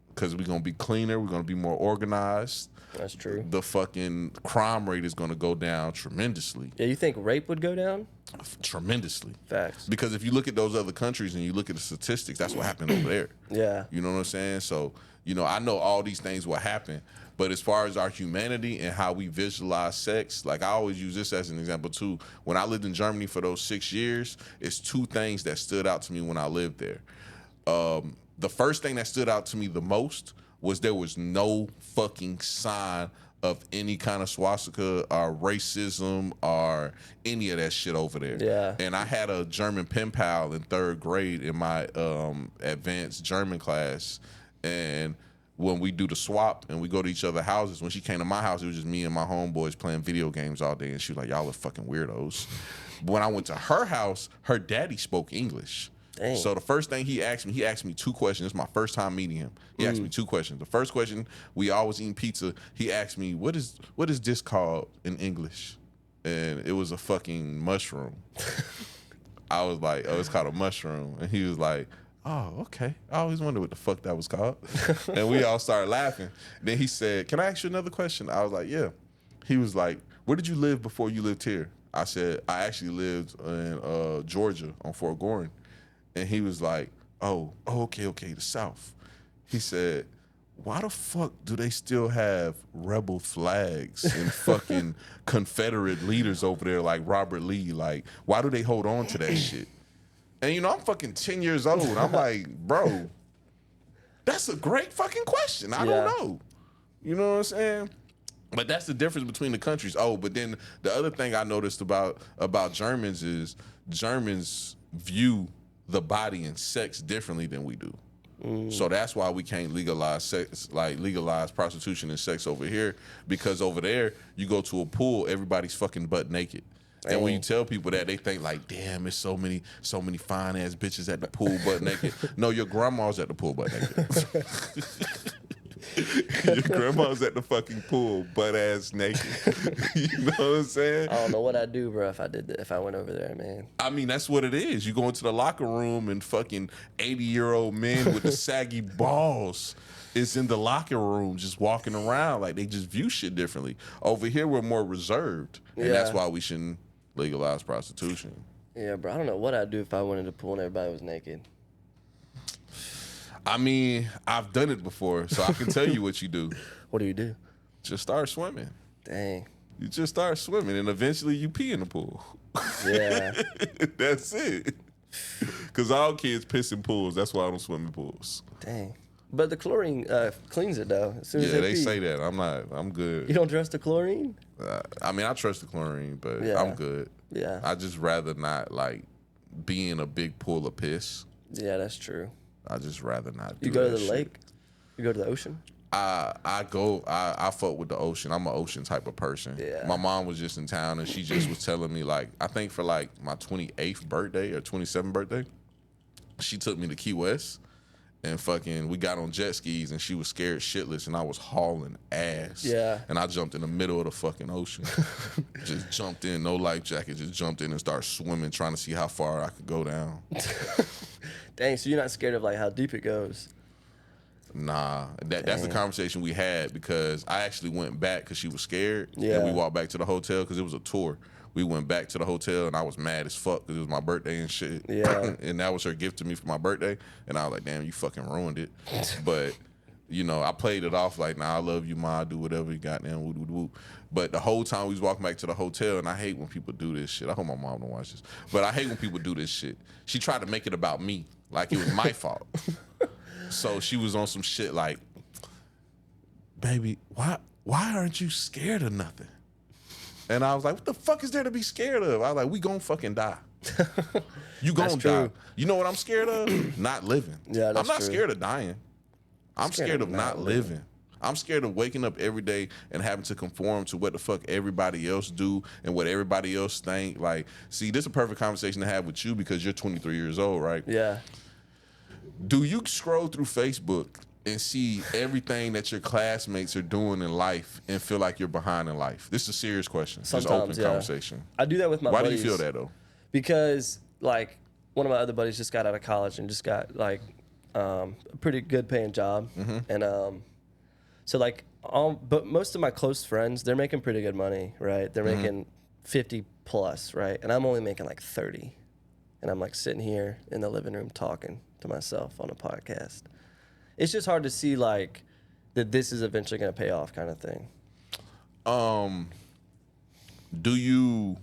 because we're gonna be cleaner, we're gonna be more organized. That's true. The fucking crime rate is gonna go down tremendously. Yeah, you think rape would go down? Tremendously. Facts. Because if you look at those other countries and you look at the statistics, that's what happened over there. Yeah. You know what I'm saying? So, you know, I know all these things will happen, but as far as our humanity and how we visualize sex, like I always use this as an example too. When I lived in Germany for those 6 years, it's two things that stood out to me when I lived there. The first thing that stood out to me the most was there was no fucking sign of any kind of swastika or racism or any of that shit over there. Yeah. And I had a German pen pal in 3rd grade in my advanced German class. And when we do the swap and we go to each other's houses, when she came to my house, it was just me and my homeboys playing video games all day. And she was like, y'all are fucking weirdos. When I went to her house, her daddy spoke English. Dang. So the first thing he asked me 2 questions. It's my first time meeting him. He asked me 2 questions. The first question, we always eating pizza. He asked me, what is this called in English? And it was a fucking mushroom. I was like, oh, it's called a mushroom. And he was like, oh, okay. I always wondered what the fuck that was called. And we all started laughing. Then he said, can I ask you another question? I was like, yeah. He was like, where did you live before you lived here? I said, I actually lived in Georgia on Fort Gordon. And he was like, oh, okay, the South. He said, why the fuck do they still have rebel flags and fucking Confederate leaders over there like Robert Lee? Like, why do they hold on to that shit? And, you know, I'm fucking 10 years old. I'm like, bro, that's a great fucking question. I don't know. You know what I'm saying? But that's the difference between the countries. Oh, but then the other thing I noticed about Germans is Germans view the body and sex differently than we do. So that's why we can't legalize sex, like legalize prostitution and sex over here, because over there you go to a pool, everybody's fucking butt naked. And when you tell people that, they think like, damn, it's so many fine ass bitches at the pool butt naked. No, your grandma's at the pool butt naked. Your grandma's at the fucking pool, butt ass naked. You know what I'm saying? I don't know what I'd do, bro, if I went over there, man. I mean, that's what it is. You go into the locker room and fucking 80-year-old men with the saggy balls is in the locker room just walking around. Like, they just view shit differently. Over here, we're more reserved. And that's why we shouldn't legalize prostitution. Yeah, bro, I don't know what I'd do if I went into the pool and everybody was naked. I mean, I've done it before, so I can tell you what you do. What do you do? Just start swimming. Dang. You just start swimming, and eventually you pee in the pool. Yeah. That's it. Because all kids piss in pools. That's why I don't swim in pools. Dang. But the chlorine cleans it, though. As soon as They pee. say that. I'm good. You don't trust the chlorine? I mean, I trust the chlorine, but I'm good. Yeah. I just rather not, like, be in a big pool of piss. Yeah, that's true. I just rather not do You go to that the shit. lake? You go to the ocean? I fuck with the ocean. I'm an ocean type of person. Yeah. My mom was just in town and she just was telling me, like, I think for like my 28th birthday or 27th birthday, she took me to Key West and fucking we got on jet skis and she was scared shitless and I was hauling ass. Yeah. And I jumped in the middle of the fucking ocean. Just jumped in, no life jacket, just jumped in and started swimming, trying to see how far I could go down. Dang, so you're not scared of like how deep it goes? Nah, that's the conversation we had because I actually went back because she was scared. Yeah. And we walked back to the hotel because it was a tour. We went back to the hotel and I was mad as fuck because it was my birthday and shit. Yeah. And that was her gift to me for my birthday. And I was like, damn, you fucking ruined it. But You know, I played it off like, nah, I love you, ma, do whatever you got now, woo, woo, woo. But the whole time we was walking back to the hotel, and I hate when people do this shit. I hope my mom don't watch this. But I hate when people do this shit. She tried to make it about me, like it was my fault. So she was on some shit like, baby, why aren't you scared of nothing? And I was like, what the fuck is there to be scared of? I was like, we gonna fucking die. You gonna die. You know what I'm scared of? Not living. Yeah, that's I'm not true. scared of dying. I'm scared of not living. I'm scared of waking up every day and having to conform to what the fuck everybody else do and what everybody else think. Like, see, this is a perfect conversation to have with you because you're 23 years old, right? Yeah. Do you scroll through Facebook and see everything that your classmates are doing in life and feel like you're behind in life? This is a serious question. Sometimes, Just open yeah. conversation. I do that with my Why buddies. do you feel that, though? Because, like, one of my other buddies just got out of college and just got, like, a pretty good paying job. And so, like, but most of my close friends, they're making pretty good money, right? They're making 50 plus, right? And I'm only making, like, 30. And I'm, like, sitting here in the living room talking to myself on a podcast. It's just hard to see, like, that this is eventually going to pay off kind of thing. Do you,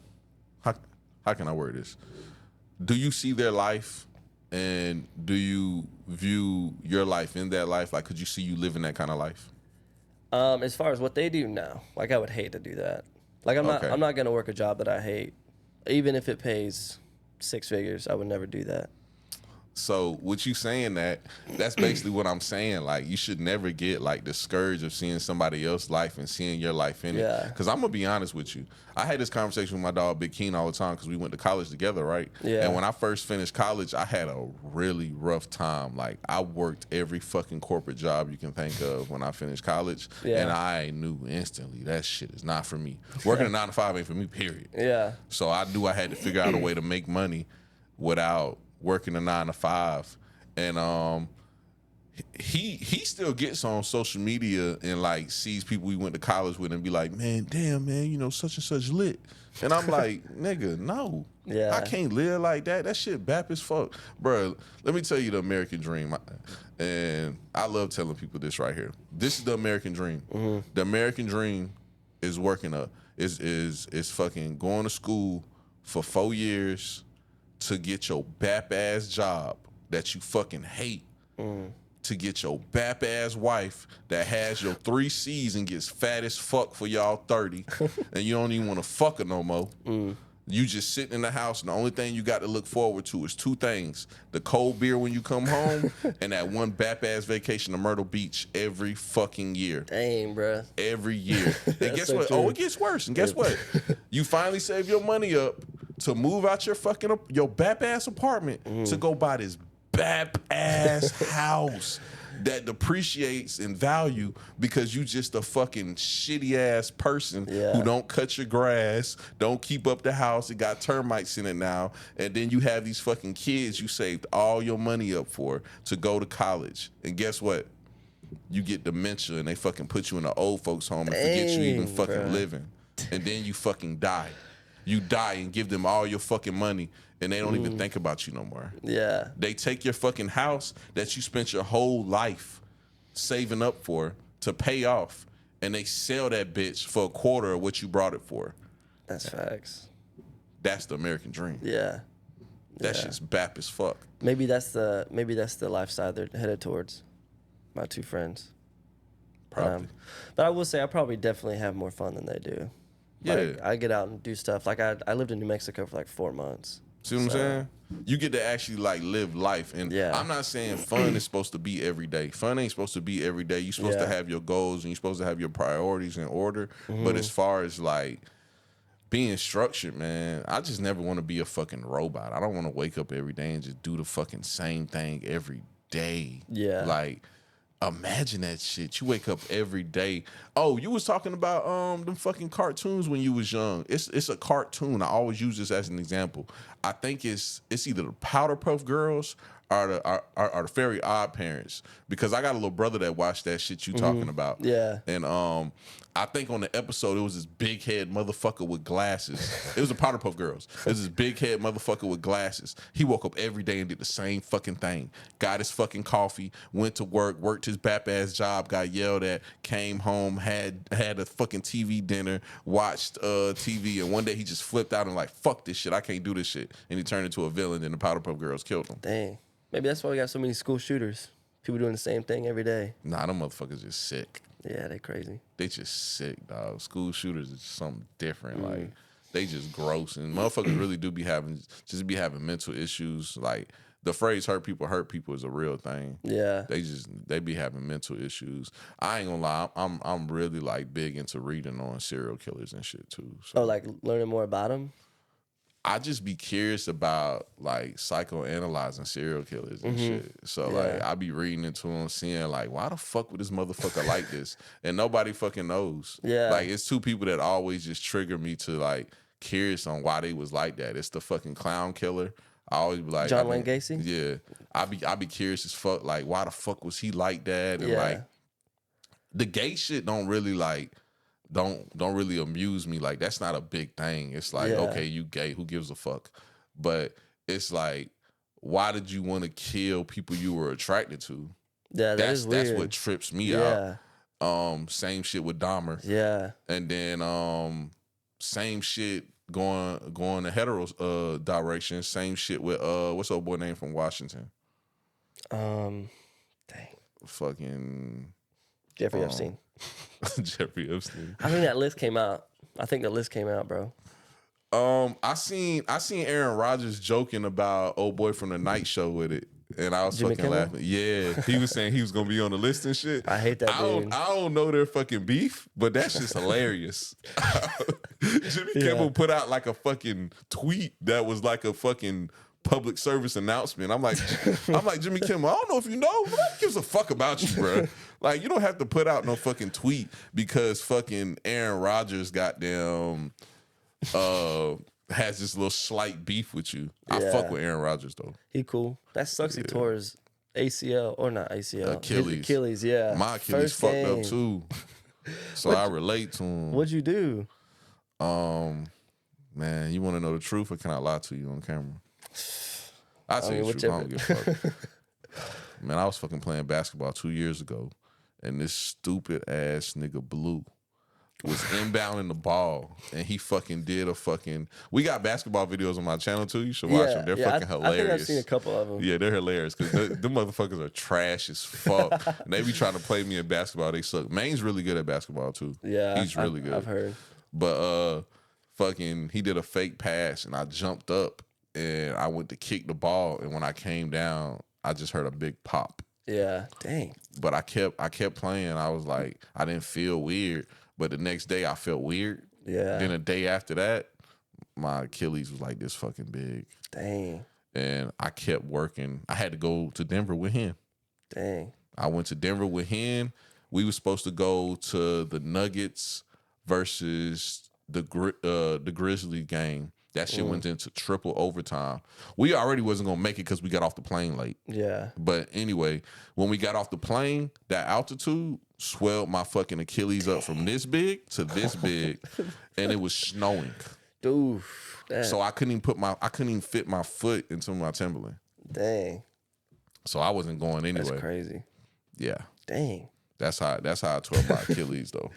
how can I word this? Do you see their life and do you view your life in that life? Like, could you see you living that kind of life? As far as what they do, no. Like, I would hate to do that. Like, I'm not going to work a job that I hate. Even if it pays 6 figures, I would never do that. So with you saying that, that's basically what I'm saying. Like, you should never get like discouraged of seeing somebody else's life and seeing your life in it. Yeah. Because I'm gonna be honest with you, I had this conversation with my dog Big Keen all the time because we went to college together, right? Yeah. And when I first finished college, I had a really rough time. Like, I worked every fucking corporate job you can think of when I finished college, Yeah. and I knew instantly that shit is not for me. Working a 9 to 5 ain't for me. Period. Yeah. So I knew I had to figure out a way to make money without working a 9 to 5. And he still gets on social media and like sees people we went to college with and be like, man, damn, man, you know, such and such lit. And I'm like, nigga, no. Yeah. I can't live like that. That shit bap as fuck. Bro, let me tell you the American dream. And I love telling people this right here. This is the American dream. The American dream is working up, is fucking going to school for 4 years to get your bap ass job that you fucking hate, to get your bap ass wife that has your 3 C's and gets fat as fuck for y'all 30, and you don't even want to fuck her no more. You just sitting in the house, and the only thing you got to look forward to is 2 things: the cold beer when you come home, and that one bap ass vacation to Myrtle Beach every fucking year. Dang, bruh. Every year. And guess so what? true. Oh, it gets worse. And guess what? You finally save your money up to move out your bap ass apartment to go buy this bap ass house that depreciates in value because you just a fucking shitty ass person who don't cut your grass, don't keep up the house, it got termites in it now, and then you have these fucking kids you saved all your money up for to go to college. And guess what? You get dementia and they fucking put you in an old folks home and forget you even fucking living. And then you fucking die. You die and give them all your fucking money and they don't even think about you no more. Yeah. They take your fucking house that you spent your whole life saving up for to pay off, and they sell that bitch for a quarter of what you brought it for. That's facts. That's the American dream. Yeah. That shit's bap as fuck. Maybe that's the lifestyle they're headed towards. My 2 friends. Probably. But I will say I probably definitely have more fun than they do. Yeah. Like, I get out and do stuff. Like, I lived in New Mexico for like 4 months. See what I'm saying? You get to actually like live life. And I'm not saying fun is supposed to be every day. Fun ain't supposed to be every day. You're supposed to have your goals and you're supposed to have your priorities in order. But as far as like being structured, man, I just never want to be a fucking robot. I don't want to wake up every day and just do the fucking same thing every day. Yeah. Like, imagine that shit. You wake up every day. Oh, you was talking about them fucking cartoons when you was young. It's a cartoon. I always use this as an example. I think it's either the Powder Puff Girls are the Very Odd Parents, because I got a little brother that watched that shit you talking about. Yeah. And I think on the episode it was this big head motherfucker with glasses. It was the Powder Puff Girls. It was this big head motherfucker with glasses. He woke up every day and did the same fucking thing. Got his fucking coffee, went to work, worked his bap ass job, got yelled at, came home, had a fucking TV dinner, watched TV, and one day he just flipped out and like, fuck this shit, I can't do this shit. And he turned into a villain and the Powder Puff Girls killed him. Dang. Maybe that's why we got so many school shooters. People doing the same thing every day. Nah, them motherfuckers just sick. Yeah, they crazy. They just sick, dog. School shooters is something different. Like, they just gross. And motherfuckers really do be having mental issues. Like, the phrase hurt people is a real thing. Yeah. They be having mental issues. I ain't gonna lie, I'm really like big into reading on serial killers and shit too. So. Oh, like learning more about them? I just be curious about like psychoanalyzing serial killers and shit. So like I be reading into them, seeing like, why the fuck would this motherfucker like this? And nobody fucking knows. Yeah. Like it's two people that always just trigger me to like curious on why they was like that. It's the fucking clown killer. I always be like John Wayne Gacy? Yeah. I be curious as fuck, like why the fuck was he like that? And Yeah. like the gay shit don't really like don't really amuse me. Like that's not a big thing. It's like, okay, you gay, who gives a fuck? But it's like, why did you want to kill people you were attracted to? Yeah, That's weird. what trips me out. Same shit with Dahmer. Yeah. And then same shit going the hetero direction. Same shit with what's old boy name from Washington? Dang. Fucking Jeffrey Epstein. Jeffrey Epstein. I think that list came out. Bro. I seen Aaron Rodgers joking about old boy from the Night Show with it, and I was Jimmy fucking Kimmel? laughing. Yeah, he was saying he was gonna be on the list and shit. I hate that dude. I don't know their fucking beef, but that's just hilarious. Jimmy Kimmel put out like a fucking tweet that was like a fucking public service announcement. I'm like Jimmy Kimmel, I don't know if you know, who gives a fuck about you, bro? Like, you don't have to put out no fucking tweet because fucking Aaron Rodgers goddamn has this little slight beef with you. I fuck with Aaron Rodgers though. He cool. That sucks. He tore his ACL or not ACL. Achilles. His Achilles, yeah. My Achilles First fucked game. up too. So I relate to him. What'd you do? Man, you want to know the truth or can I lie to you on camera? I tell you the truth. I don't give a fuck. Man, I was fucking playing basketball 2 years ago, and this stupid ass nigga Blue was inbounding the ball, and he fucking did a fucking. We got basketball videos on my channel too. You should watch them. They're fucking hilarious. I think I've seen a couple of them. Yeah, they're hilarious because them motherfuckers are trash as fuck. And they be trying to play me in basketball. They suck. Maine's really good at basketball too. Yeah, he's really good. I've heard. But fucking, he did a fake pass, and I jumped up, and I went to kick the ball, and when I came down, I just heard a big pop. Yeah, dang. But I kept playing. I was like, I didn't feel weird. But the next day, I felt weird. Yeah. Then a day after that, my Achilles was like this fucking big. Dang. And I kept working. I had to go to Denver with him. Dang. I went to Denver with him. We were supposed to go to the Nuggets versus the Grizzlies game. That shit went into triple overtime. We already wasn't going to make it because we got off the plane late. Yeah. But anyway, when we got off the plane, that altitude swelled my fucking Achilles up from this big to this big, and it was snowing. Dude. So I couldn't even fit my foot into my Timberland. Dang. So I wasn't going anyway. That's crazy. Yeah. Dang. That's how I tore my Achilles though.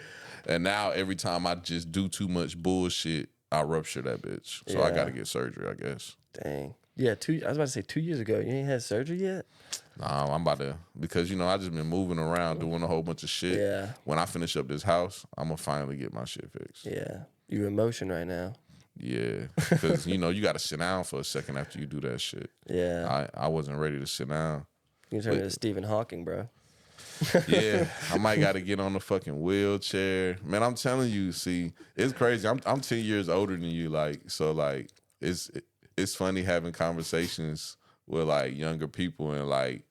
And now every time I just do too much bullshit, I rupture that bitch. So I got to get surgery, I guess. Dang. Yeah, I was about to say 2 years ago. You ain't had surgery yet? Nah, I'm about to, because, I just been moving around, doing a whole bunch of shit. Yeah. When I finish up this house, I'm going to finally get my shit fixed. Yeah. You're in motion right now. Yeah. Because, you got to sit down for a second after you do that shit. Yeah. I wasn't ready to sit down. You turn into Stephen Hawking, bro. Yeah, I might got to get on the fucking wheelchair. Man, I'm telling you, see, it's crazy. I'm 10 years older than you, so it's funny having conversations with like younger people and like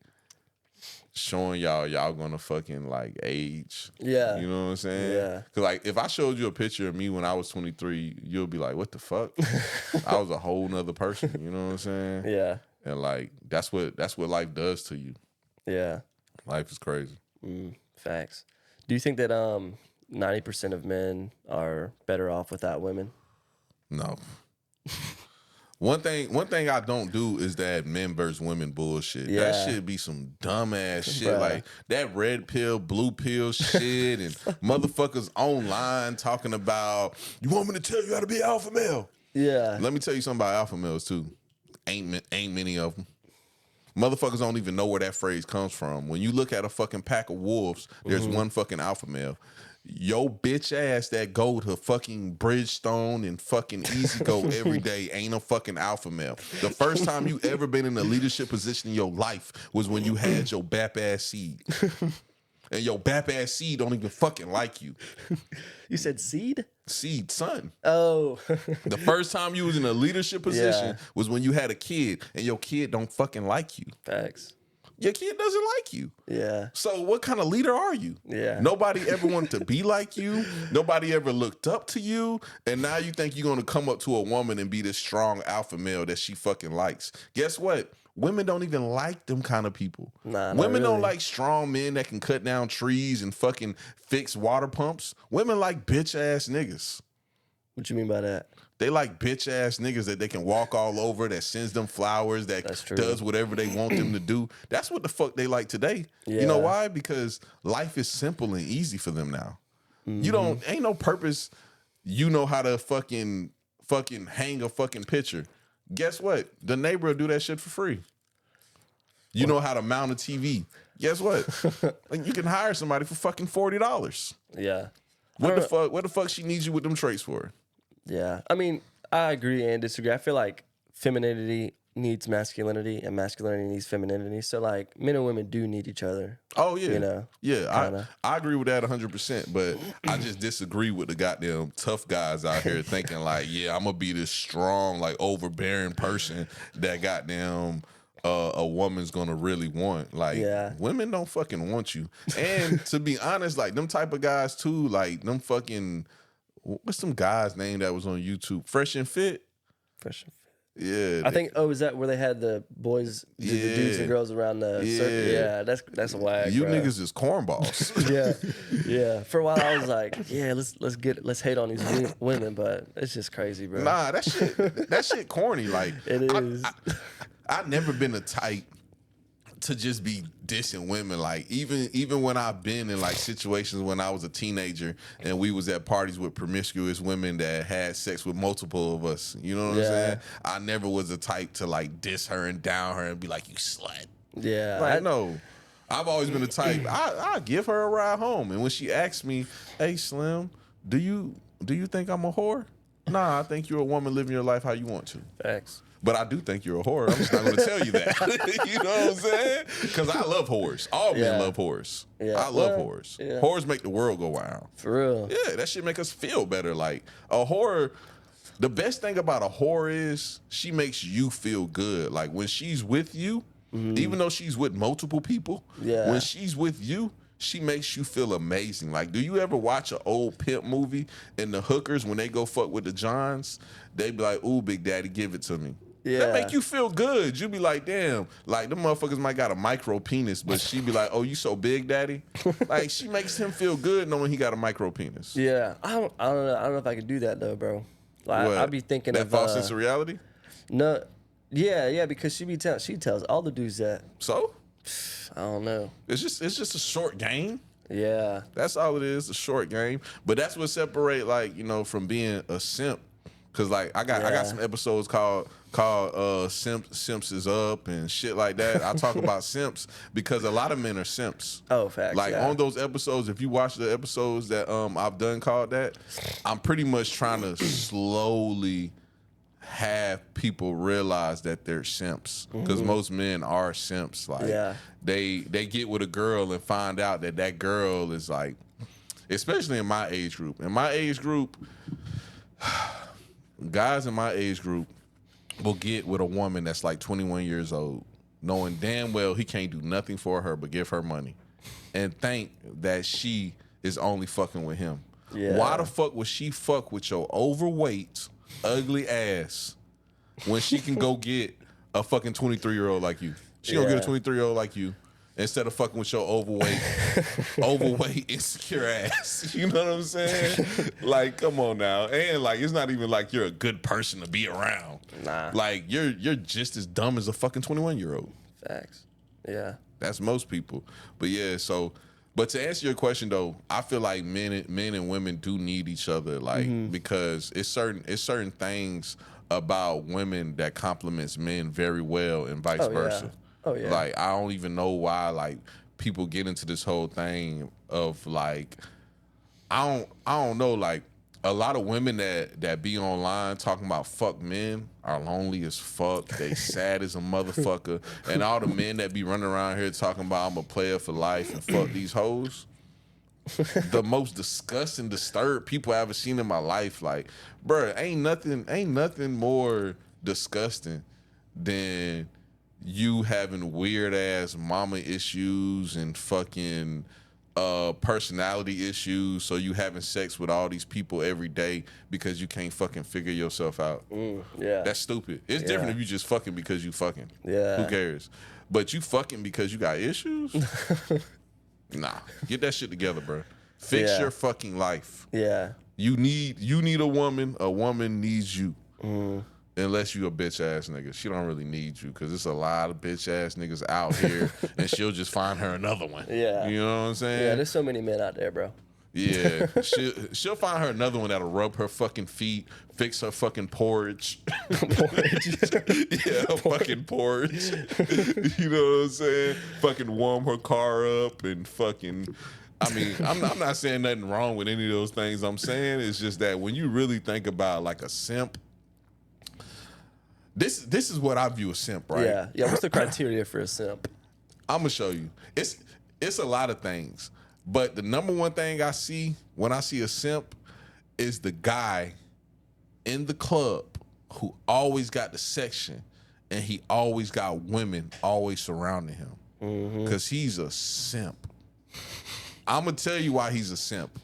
showing y'all gonna fucking like age. Yeah. You know what I'm saying? Yeah. Cause like if I showed you a picture of me when I was 23, you'll be like, what the fuck? I was a whole nother person. You know what I'm saying? Yeah. And like that's what life does to you. Yeah. Life is crazy. Facts. Do you think that 90% of men are better off without women? No. One thing I don't do is that men versus women bullshit. Yeah. That shit be some dumbass shit. Bruh. Like that red pill, blue pill shit, and motherfuckers online talking about, you want me to tell you how to be alpha male? Yeah. Let me tell you something about alpha males too. Ain't many of them. Motherfuckers don't even know where that phrase comes from. When you look at a fucking pack of wolves, there's one fucking alpha male. Yo bitch ass that go to fucking Bridgestone and fucking Easy Go every day ain't a fucking alpha male. The first time you ever been in a leadership position in your life was when you had your bap ass seed. And your bap ass seed don't even fucking like you. You said seed? Seed, son. Oh. The first time you was in a leadership position Yeah. was when you had a kid and your kid don't fucking like you. Facts. Your kid doesn't like you. Yeah. So what kind of leader are you? Yeah. Nobody ever wanted to be like you. Nobody ever looked up to you. And now you think you're going to come up to a woman and be this strong alpha male that she fucking likes. Guess what? Women don't even like them kind of people. Nah, not Women don't really. like strong men that can cut down trees and fucking fix water pumps. Women like bitch ass niggas. What you mean by that? They like bitch ass niggas that they can walk all over, that sends them flowers, that That's true. does whatever they want them to do. That's what the fuck they like today. You know Yeah. why? Because life is simple and easy for them now. You Mm-hmm. don't, ain't no purpose. You know how to fucking hang a fucking picture. Guess what? The neighbor will do that shit for free. You know how to mount a TV. Guess what? Like, you can hire somebody for fucking $40. Yeah. What the fuck she needs you with them traits for? Yeah. I mean, I agree and disagree. I feel like femininity needs masculinity and masculinity needs femininity. So like men and women do need each other. Oh yeah, You know, yeah. kinda. I agree with that 100%. But I just disagree with the goddamn tough guys out here thinking like, yeah, I'm gonna be this strong, like overbearing person that goddamn a woman's gonna really want. Like, Yeah. women don't fucking want you. And to be honest, like them type of guys too, like them fucking, what's some guy's name that was on YouTube? Fresh and Fit. Fresh and fit. Yeah, I think. Oh, is that where they had the boys, the dudes Yeah. and girls around the circuit? Yeah. Yeah, that's whack. you bro. niggas is cornballs. Yeah. For a while, I was like, yeah, let's hate on these women, but it's just crazy, bro. Nah, that shit corny. Like It is. I've never been the type to just be dissing women. Like even when I've been in like situations when I was a teenager and we was at parties with promiscuous women that had sex with multiple of us. You know what I'm Yeah. saying? I never was the type to like diss her and down her and be like, you slut. Yeah. Like, no. I've always been the type, I give her a ride home. And when she asks me, hey Slim, do you think I'm a whore? Nah, I think you're a woman living your life how you want to. Facts. But I do think you're a whore. I'm just not going to tell you that. You know what I'm saying? Because I love whores. All men Yeah. love whores. Yeah. I love Well, whores. yeah. Whores make the world go wild. For real. Yeah, that shit make us feel better. Like a whore, the best thing about a whore is she makes you feel good. Like when she's with you, even though she's with multiple people, Yeah. when she's with you, she makes you feel amazing. Like, do you ever watch an old pimp movie and the hookers, when they go fuck with the Johns, they be like, ooh, Big Daddy, give it to me. Yeah. That make you feel good. You be like, damn, like them motherfuckers might got a micro penis, but she be like, oh, you so big, daddy? Like she makes him feel good knowing he got a micro penis. Yeah. I don't know. I don't know if I could do that though, bro. Like What? I'd be thinking that of false sense of reality. no. Yeah, because she tells all the dudes that. So I don't know. it's just a short game. Yeah. That's all it is, a short game. But that's what separate, like, you know, from being a simp. Cause like I got some episodes called Simps is Up and shit like that. I talk about simps because a lot of men are simps. Oh, facts. Like yeah. on those episodes, if you watch the episodes that I've done called that, I'm pretty much trying to slowly have people realize that they're simps. Because most men are simps. Like Yeah. they get with a girl and find out that girl is like, especially in my age group. In my age group, guys in my age group will get with a woman that's like 21 years old, knowing damn well he can't do nothing for her but give her money, and think that she is only fucking with him. Yeah. Why the fuck would she fuck with your overweight, ugly ass when she can go get a fucking 23-year-old like you. She gonna get a 23-year-old like you instead of fucking with your overweight, insecure ass. You know what I'm saying? Like, come on now. And like, it's not even like you're a good person to be around. Nah. Like, you're just as dumb as a fucking 21-year-old. Facts. Yeah. That's most people. But yeah, so. But to answer your question though, I feel like men and women do need each other, like because it's certain things about women that complements men very well and vice versa. Oh yeah. Like I don't even know why like people get into this whole thing of like I don't know, like a lot of women that be online talking about fuck men are lonely as fuck. They sad as a motherfucker. And all the men that be running around here talking about I'm a player for life and fuck these hoes. The most disgusting, disturbed people I ever seen in my life. Like, bruh, ain't nothing more disgusting than you having weird ass mama issues and fucking personality issues, so you having sex with all these people every day because you can't fucking figure yourself out. Yeah. That's stupid. It's different if you just fucking because you fucking. Yeah. Who cares? But you fucking because you got issues? Nah. Get that shit together, bro. Fix your fucking life. Yeah. You need a woman needs you. Unless you a bitch ass nigga. She don't really need you because there's a lot of bitch ass niggas out here and she'll just find her another one. Yeah. You know what I'm saying? Yeah, there's so many men out there, bro. Yeah. She'll find her another one that'll rub her fucking feet, fix her fucking porridge. Yeah, her fucking porridge. You know what I'm saying? Fucking warm her car up and fucking... I mean, I'm not saying nothing wrong with any of those things I'm saying. It's just that when you really think about like a simp, This is what I view a simp, right? Yeah. Yeah. What's the criteria for a simp? I'm gonna show you. It's a lot of things, but the number one thing I see when I see a simp is the guy in the club who always got the section and he always got women always surrounding him because he's a simp. I'm gonna tell you why he's a simp.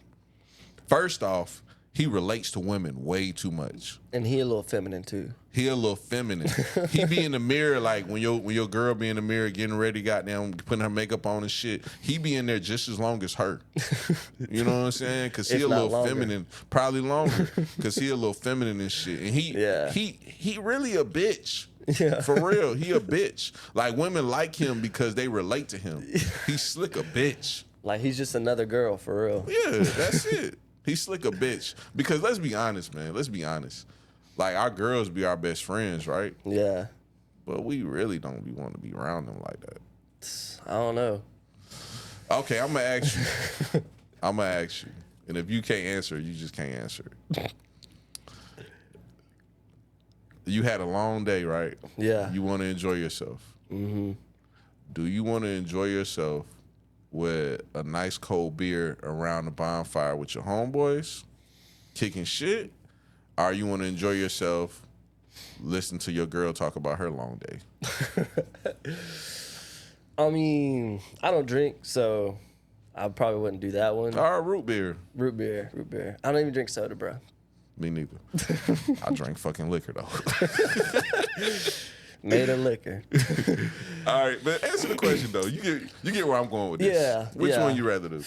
First off, he relates to women way too much. And he a little feminine too. He a little feminine. He be in the mirror like when your girl be in the mirror getting ready, goddamn, putting her makeup on and shit. He be in there just as long as her. You know what I'm saying? Because he a little feminine, probably longer. Because he a little feminine and shit. And he really a bitch. Yeah. For real, he a bitch. Like women like him because they relate to him. He's slick a bitch. Like he's just another girl for real. Yeah, that's it. He's slick a bitch. Because let's be honest, man. Let's be honest. Like, our girls be our best friends, right? Yeah. But we really don't be wanting to be around them like that. I don't know. Okay, I'm going to ask you. And if you can't answer it, you just can't answer it. You had a long day, right? Yeah. You want to enjoy yourself. Mm-hmm. Do you want to enjoy yourself with a nice cold beer around the bonfire with your homeboys, kicking shit? Or you want to enjoy yourself, listen to your girl talk about her long day? I mean, I don't drink, so I probably wouldn't do that one. Or root beer. Root beer. I don't even drink soda, bro. Me neither. I drink fucking liquor, though. Made of liquor. All right, but answer the question, though. You get where I'm going with this. Yeah. Which one you rather do?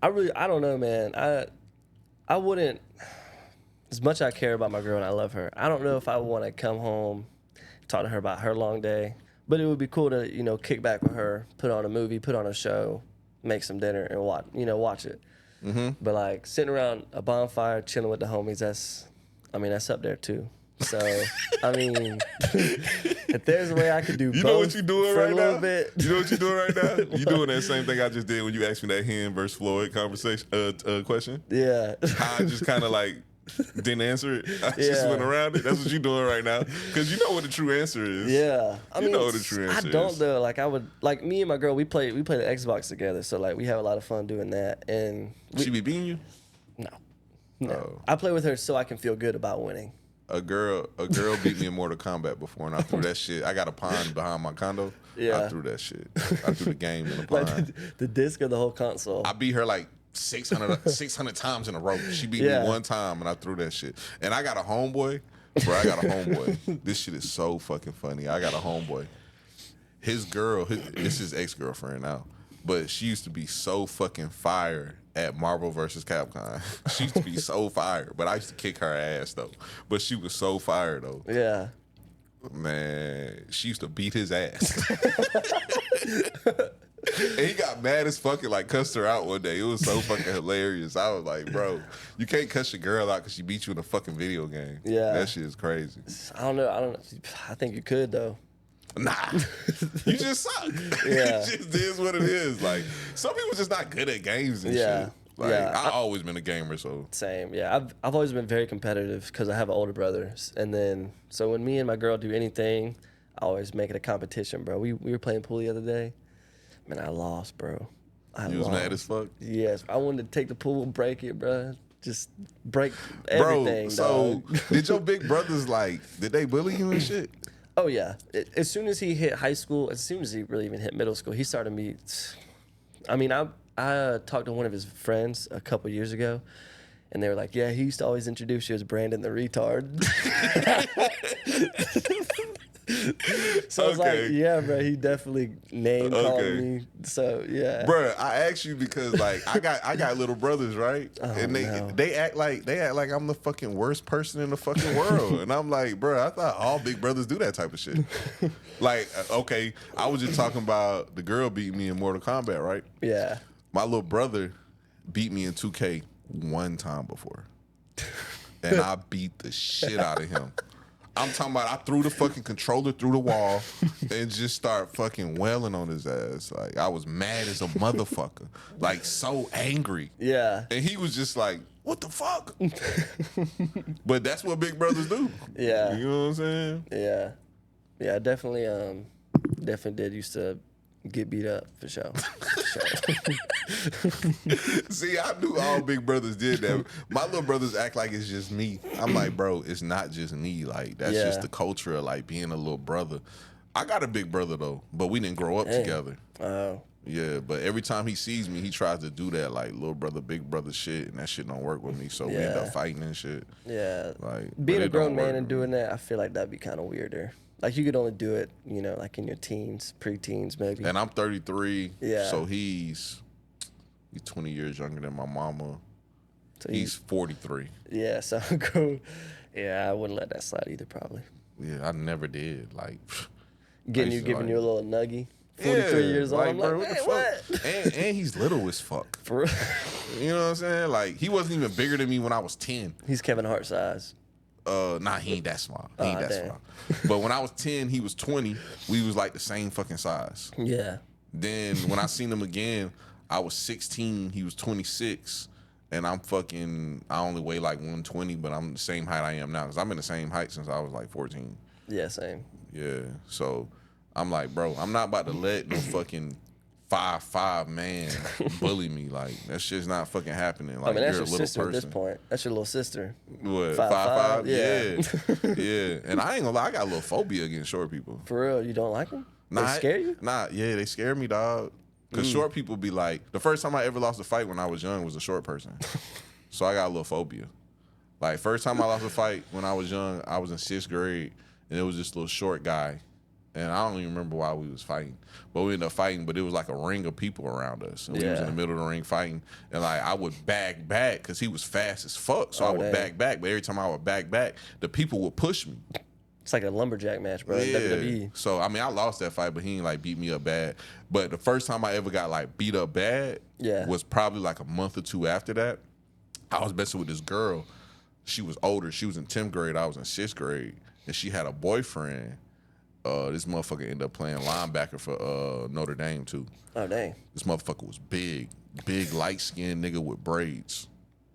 I don't know, man. I wouldn't... As much as I care about my girl and I love her, I don't know if I want to come home, talk to her about her long day. But it would be cool to, kick back with her, put on a movie, put on a show, make some dinner, and watch it. Mm-hmm. But like sitting around a bonfire, chilling with the homies, that's up there too. So I mean, if there's a way I could do both, know what you're doing for right a little now? bit. You know what you're doing right now? You're doing that same thing I just did when you asked me that Hen versus Floyd conversation question. Yeah. How I just kind of like didn't answer it. I just went around it. That's what you're doing right now. Because you know what the true answer is. Yeah. I mean, know what the true answer is. I don't though. Like me and my girl, we play the Xbox together. So like we have a lot of fun doing that. And She be beating you? No. Oh. I play with her so I can feel good about winning. A girl beat me in Mortal Kombat before, and I threw that shit. I got a pond behind my condo. Yeah. I threw that shit. I threw the game in the pond. Like the disc or the whole console. I beat her like 600 times in a row. She beat me one time, and I threw that shit. And I got a homeboy Bro, I got a homeboy. This shit is so fucking funny. I got a homeboy. His girl, it's his ex-girlfriend now, but she used to be so fucking fire at Marvel vs. Capcom. She used to be so fire, but I used to kick her ass though. But she was so fire though. Yeah. Man, she used to beat his ass. And he got mad as fucking, like, cussed her out one day. It was so fucking hilarious. I was like, bro, you can't cuss your girl out because she beat you in a fucking video game. Yeah. That shit is crazy. I don't know. I think you could, though. Nah. You just suck. Yeah. It just is what it is. Like, some people just not good at games and Yeah. shit. Like, Yeah. I've always been a gamer, so. Same. Yeah. I've always been very competitive because I have an older brother. And then, so when me and my girl do anything, I always make it a competition, bro. We were playing pool the other day. Man, I lost, bro. You was mad as fuck? Yes. I wanted to take the pool, break it, bro. Just break everything, Bro, so dog. did your big brothers, like, did they bully you and shit? Oh, yeah. As soon as he hit high school, as soon as he really even hit middle school, he started me. I mean, I talked to one of his friends a couple years ago, and they were like, yeah, he used to always introduce you as Brandon the retard. So I was like, yeah, bro, he definitely name called me. So yeah, Bro, I asked you because, like, I got little brothers, right? And they act like I'm the fucking worst person in the fucking world. And I'm like, bro, I thought all big brothers do that type of shit. Like, okay, I was just talking about the girl beat me in Mortal Kombat, right? Yeah. My little brother beat me in 2K one time before. And I beat the shit out of him. I'm talking about I threw the fucking controller through the wall and just start fucking wailing on his ass. Like, I was mad as a motherfucker. Like, so angry. Yeah. And he was just like, what the fuck? But that's what big brothers do. Yeah. You know what I'm saying? Yeah. Yeah, I definitely did used to get beat up for sure. See, I knew all big brothers did that. My little brothers act like it's just me. I'm like, bro, it's not just me. Like, that's just the culture of, like, being a little brother. I got a big brother, though, but we didn't grow up together. Oh. Yeah, but every time he sees me, he tries to do that, like, little brother, big brother shit, and that shit don't work with me, so we end up fighting and shit. Yeah. Like, being a grown man and doing that, I feel like that'd be kind of weirder. Like, you could only do it, you know, like in your teens, pre-teens, maybe. And I'm 33, Yeah. so he's 20 years younger than my mama. So he's 43. Yeah, so cool. Yeah, I wouldn't let that slide either, probably. Yeah, I never did. Like, giving you a little nuggie. 43 years old. I'm like, what the fuck? what? And he's little as fuck. For real? You know what I'm saying? Like, he wasn't even bigger than me when I was 10. He's Kevin Hart size. Nah, he ain't that small. He ain't that small. But when I was 10, he was 20. We was like the same fucking size. Yeah. Then when I seen him again, I was 16. He was 26. And I only weigh like 120, but I'm the same height I am now. Because I'm in the same height since I was like 14. Yeah, same. Yeah. So I'm like, bro, I'm not about to let no fucking 5'5" man bully me. Like, that shit's not fucking happening. Like, I mean, that's you're your a little sister person. at this point. That's your little sister. What, 5'5"? Yeah. Yeah. And I ain't gonna lie, I got a little phobia against short people. For real, you don't like them? Nah, They scare you? Nah, yeah, they scare me, dog. Because short people be like, the first time I ever lost a fight when I was young was a short person. So I got a little phobia. Like, first time I lost a fight when I was young, I was in 6th grade, and it was this little short guy. And I don't even remember why we was fighting. But we ended up fighting, but it was like a ring of people around us. And we was in the middle of the ring fighting. And, like, I would back because he was fast as fuck. So I would back. But every time I would back, the people would push me. It's like a lumberjack match, bro. Yeah. WWE. So, I mean, I lost that fight, but he ain't, like, beat me up bad. But the first time I ever got, like, beat up bad was probably, like, a month or two after that. I was messing with this girl. She was older. She was in 10th grade. I was in 6th grade. And she had a boyfriend. This motherfucker ended up playing linebacker for Notre Dame, too. Oh, dang. This motherfucker was big, light-skinned nigga with braids.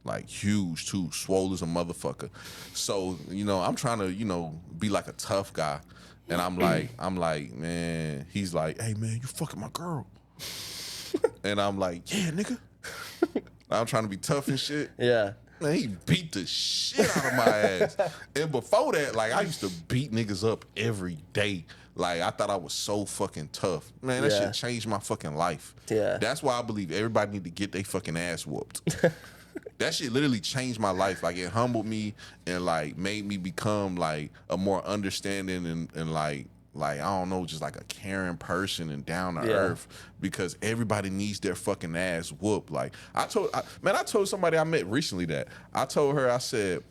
Like, huge, too, swole as a motherfucker. So, you know, I'm trying to, you know, be like a tough guy. And I'm like, man, he's like, hey, man, you fucking my girl. And I'm like, yeah, nigga. I'm trying to be tough and shit. Yeah. Man, he beat the shit out of my ass. And before that, like, I used to beat niggas up every day. Like, I thought I was so fucking tough. Man, that shit changed my fucking life. Yeah. That's why I believe everybody need to get their fucking ass whooped. that shit literally changed my life. Like it humbled me and like made me become like a more understanding and like I don't know, just like a caring person and down to earth, because everybody needs their fucking ass whooped. Like I told somebody I met recently that I told her, I said,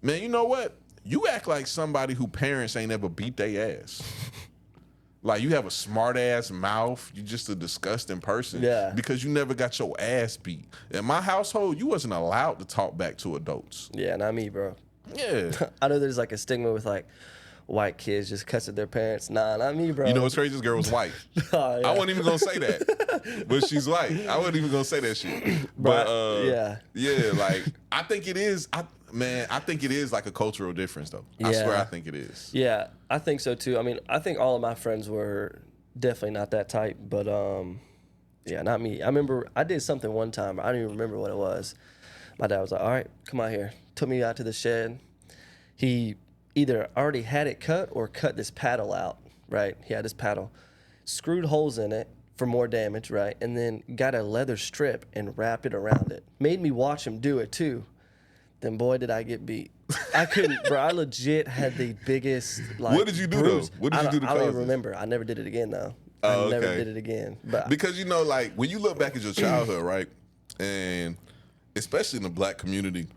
man, you know what? You act like somebody who parents ain't ever beat their ass. Like you have a smart ass mouth. You just a disgusting person. Yeah. Because you never got your ass beat. In my household, you wasn't allowed to talk back to adults. Yeah, not me, bro. Yeah. I know there's like a stigma with like white kids just cussing their parents. Nah, not me, bro. You know what's crazy? This girl was white. Oh, yeah. I wasn't even gonna say that, but she's white. I wasn't even gonna say that shit. But yeah, like I think it is. I think it is like a cultural difference, though. I swear, I think it is. Yeah, I think so too. I mean, I think all of my friends were definitely not that type, but yeah, not me. I remember I did something one time. I don't even remember what it was. My dad was like, "All right, come out here." Took me out to the shed. He either already had it cut or cut this paddle out, right? He had this paddle, screwed holes in it for more damage, right? And then got a leather strip and wrapped it around it. Made me watch him do it too. Then boy, did I get beat. I couldn't, bro. I legit had the biggest, like, What did you do, bruise. though? What did you do to I don't cause even this? remember. I never did it again, though. Oh, I never okay. did it again. But Because, you know, like, when you look back at your childhood, right, and especially in the black community,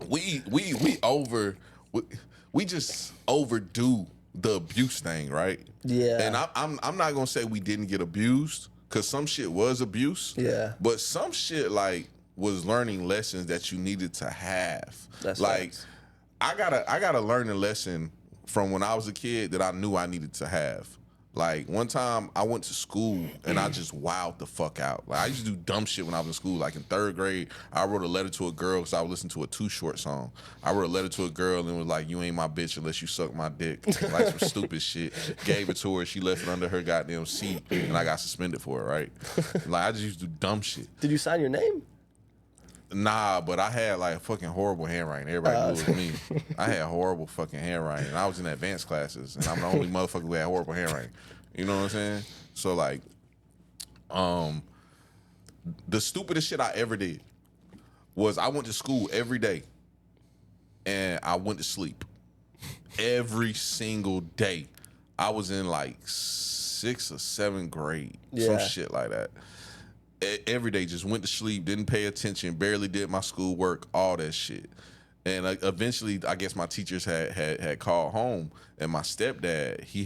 we just overdo the abuse thing, right? Yeah. And I'm not gonna say we didn't get abused, because some shit was abuse. Yeah. But some shit like was learning lessons that you needed to have. That's like facts. I gotta learn a lesson from when I was a kid that I knew I needed to have. Like one time I went to school and I just wowed the fuck out. Like I used to do dumb shit when I was in school. Like in 3rd grade, I wrote a letter to a girl because I would listen to a Too Short song. I wrote a letter to a girl and was like, "You ain't my bitch unless you suck my dick." Like some stupid shit. Gave it to her. She left it under her goddamn seat and I got suspended for it, right? Like I just used to do dumb shit. did you sign your name? Nah, but I had like fucking horrible handwriting. Everybody knew it was me. I had horrible fucking handwriting. And I was in advanced classes, and I'm the only motherfucker who had horrible handwriting. You know what I'm saying? So like, the stupidest shit I ever did was I went to school every day, and I went to sleep every single day. I was in like 6th or 7th grade, some shit like that. Every day, just went to sleep, didn't pay attention, barely did my schoolwork, all that shit. And eventually, I guess my teachers had called home, and my stepdad, he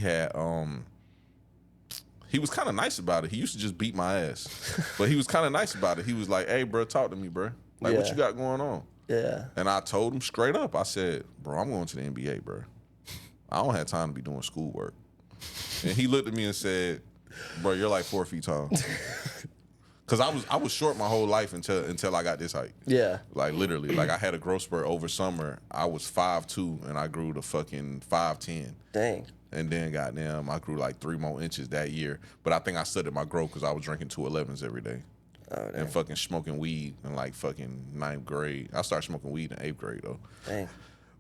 was kind of nice about it. He used to just beat my ass, but he was kind of nice about it. He was like, "Hey, bro, talk to me, bro. Like, what you got going on?" Yeah. And I told him straight up. I said, "Bro, I'm going to the NBA, bro. I don't have time to be doing schoolwork." And he looked at me and said, "Bro, you're like 4 feet tall." Cause I was short my whole life until I got this height. Yeah. Like literally, like I had a growth spurt over summer. I was 5'2" and I grew to fucking 5'10". Dang. And then goddamn, I grew like 3 more inches that year. But I think I studied my growth because I was drinking 211s every day. Oh, dang. And fucking smoking weed in like fucking 9th grade. I started smoking weed in 8th grade though. Dang.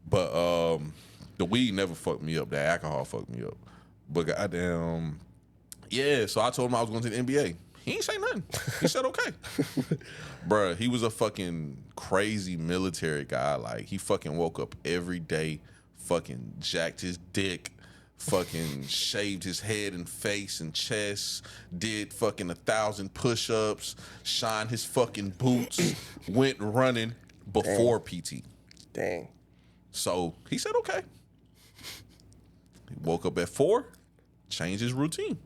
But the weed never fucked me up. The alcohol fucked me up. But goddamn, yeah. So I told him I was going to the NBA. He ain't say nothing. He said okay. Bruh, he was a fucking crazy military guy. Like, he fucking woke up every day, fucking jacked his dick, fucking shaved his head and face and chest, did fucking 1,000 push-ups, shined his fucking boots, went running before PT. Dang. So he said okay. He woke up at 4, changed his routine.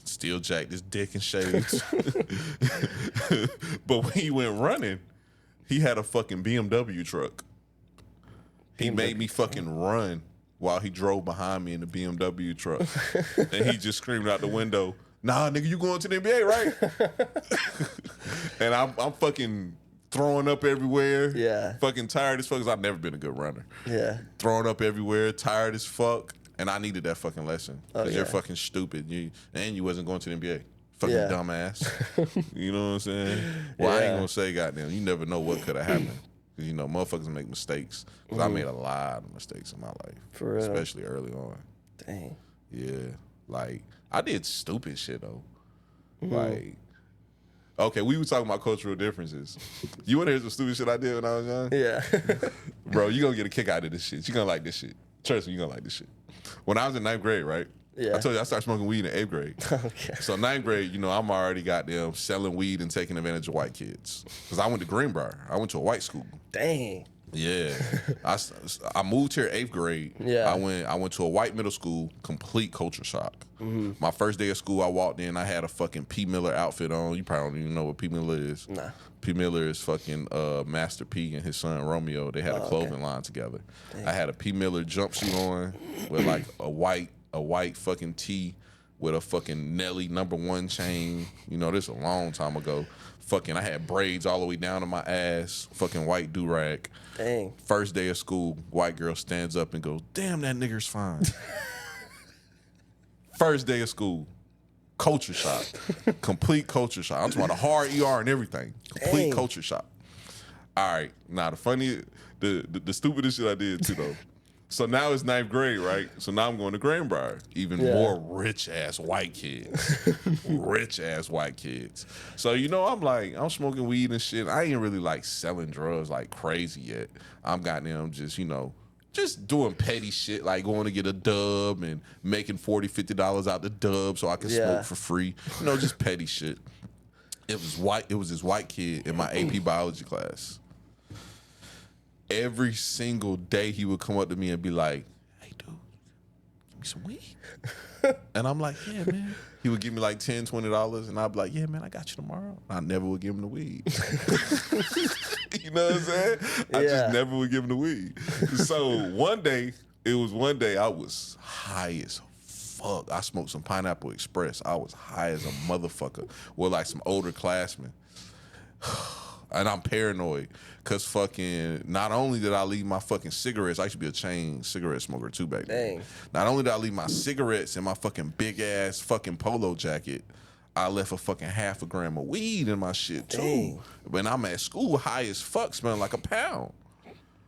Still jacked his dick and shaved. But when he went running, he had a fucking BMW truck. He made me fucking run while he drove behind me in the BMW truck. And he just screamed out the window, "Nah, nigga, you going to the NBA, right?" And I'm fucking throwing up everywhere. Yeah. Fucking tired as fuck, because I've never been a good runner. Yeah. Throwing up everywhere, tired as fuck. And I needed that fucking lesson. Because you're yeah. fucking stupid. You wasn't going to the NBA. Fucking Yeah. dumbass. You know what I'm saying? Well, I ain't Yeah. going to say goddamn. You never know what could have happened. Because, you know, motherfuckers make mistakes. Because I made a lot of mistakes in my life. For real. Especially early on. Dang. Yeah. Like, I did stupid shit, though. Like, Okay, we were talking about cultural differences. You want to hear some stupid shit I did when I was young? Yeah. Bro, you going to get a kick out of this shit. You going to like this shit. Trust me, you going to like this shit. When I was in 9th grade, right? Yeah. I told you I started smoking weed in 8th grade. Okay. So 9th grade, I'm already got them selling weed and taking advantage of white kids. Because I went to Greenbrier. I went to a white school. Dang. Yeah. I moved here 8th grade. Yeah. I went to a white middle school, complete culture shock. My first day of school, I walked in, I had a fucking P. Miller outfit on. You probably don't even know what P. Miller is. Nah. P. Miller is fucking Master P and his son Romeo. They had a clothing line together. Dang. I had a P. Miller jumpsuit on with like a white fucking tee with a fucking Nelly #1 chain. This a long time ago. Fucking, I had braids all the way down to my ass. Fucking white do-rag. Dang. First day of school, white girl stands up and goes, "Damn, that nigger's fine." First day of school, culture shock. Complete culture shock. I'm talking about the hard ER and everything. Complete Dang. culture shock. All right. Now, the stupidest shit I did too, though. So now it's 9th grade, right? So now I'm going to Greenbrier. Even more rich-ass white kids. Rich-ass white kids. So, I'm smoking weed and shit. I ain't really, like, selling drugs like crazy yet. I'm goddamn just doing petty shit, like going to get a dub and making $40, $50 out the dub so I can smoke for free. Just petty shit. It was this white kid in my AP biology class. Every single day he would come up to me and be like, "Hey, dude, give me some weed." And I'm like, "Yeah, man." He would give me like $10, $20, and I'd be like, "Yeah, man, I got you tomorrow." I never would give him the weed. You know what I'm saying? I just never would give him the weed. So one day I was high as fuck. I smoked some Pineapple Express. I was high as a motherfucker with like some older classmen. And I'm paranoid because fucking not only did I leave my fucking cigarettes, I used to be a chain cigarette smoker too back then. Dang. Not only did I leave my cigarettes in my fucking big ass fucking polo jacket, I left a fucking half a gram of weed in my shit too. Dang. When I'm at school, high as fuck, smelling like a pound.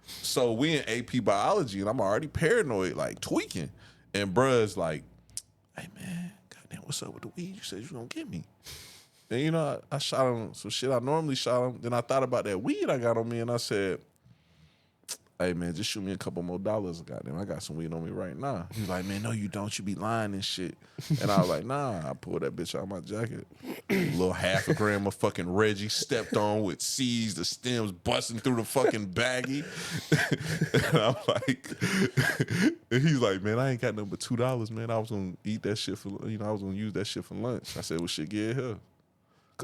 So we in AP biology and I'm already paranoid, like tweaking. And bruh's like, "Hey man, goddamn, what's up with the weed? You said you gonna get me." And I shot him some shit I normally shot him. Then I thought about that weed I got on me and I said, "Hey man, just shoot me a couple more dollars. Goddamn, I got some weed on me right now." He's like, "Man, no you don't. You be lying and shit." And I was like, "Nah." I pulled that bitch out of my jacket. A little half a gram of fucking Reggie stepped on with seeds, the stems busting through the fucking baggie. And I'm like, and he's like, "Man, I ain't got nothing but $2, man. I was gonna eat that shit for, I was gonna use that shit for lunch." I said, "Well, shit, get here."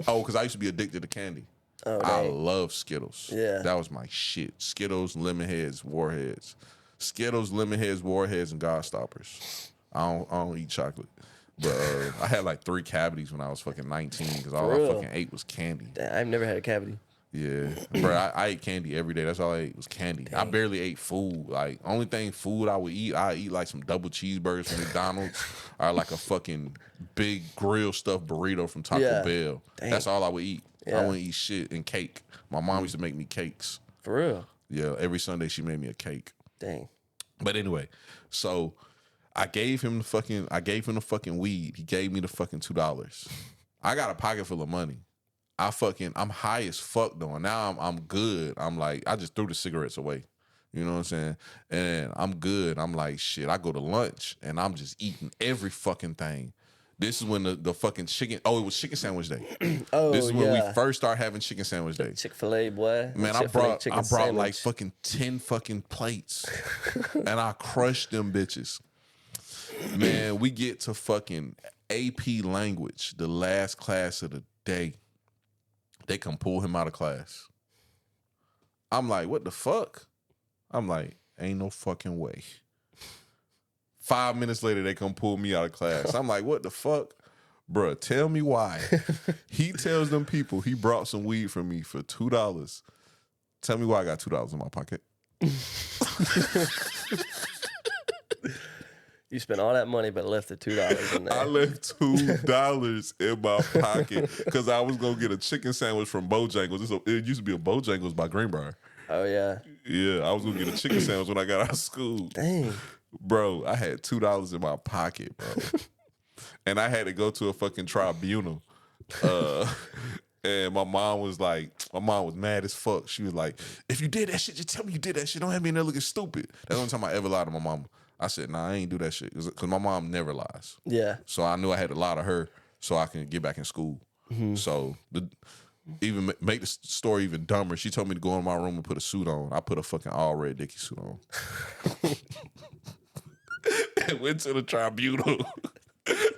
Oh, because I used to be addicted to candy. Oh, I dang. love Skittles. Yeah. That was my shit. Skittles, Lemonheads, Warheads. Skittles, Lemonheads, Warheads, and Godstoppers. I don't eat chocolate. But I had like 3 cavities when I was fucking 19 because all I real? fucking ate was candy. Damn, I've never had a cavity. Yeah. Bro, I ate candy every day. That's all I ate was candy. I barely ate food. Like, only thing food I would eat, I eat like some double cheeseburgers from McDonald's or like a fucking big grill stuffed burrito from Taco Bell. Dang. That's all I would eat. Yeah. I wouldn't eat shit and cake. My mom used to make me cakes. For real? Yeah, every Sunday she made me a cake. Dang. But anyway, so I gave him the fucking weed. He gave me the fucking $2. I got a pocket full of money. I'm high as fuck though. And now I'm good. I'm like, I just threw the cigarettes away. You know what I'm saying? And I'm good. I'm like, shit, I go to lunch and I'm just eating every fucking thing. This is when the fucking chicken, it was chicken sandwich day. This is when we first started having chicken sandwich day. Chick-fil-A, boy. Man, I brought like fucking 10 fucking plates. And I crushed them bitches. Man, we get to fucking AP language, the last class of the day. They come pull him out of class. I'm like, what the fuck? I'm like, ain't no fucking way. 5 minutes later, they come pull me out of class. I'm like, what the fuck? Bruh, tell me why. He tells them people he brought some weed from me for $2. Tell me why I got $2 in my pocket. You spent all that money but left the $2 in there. I left $2 in my pocket because I was going to get a chicken sandwich from Bojangles. It used to be a Bojangles by Greenbrier. Oh, yeah. Yeah, I was going to get a chicken sandwich when I got out of school. Dang. Bro, I had $2 in my pocket, bro. And I had to go to a fucking tribunal. And my mom was mad as fuck. She was like, if you did that shit, just tell me you did that shit. Don't have me in there looking stupid. That's the only time I ever lied to my mama. I said, nah, I ain't do that shit. Because my mom never lies. Yeah. So I knew I had to lie to her so I can get back in school. So even make the story even dumber, she told me to go in my room and put a suit on. I put a fucking all red Dickie suit on. And went to the tribunal.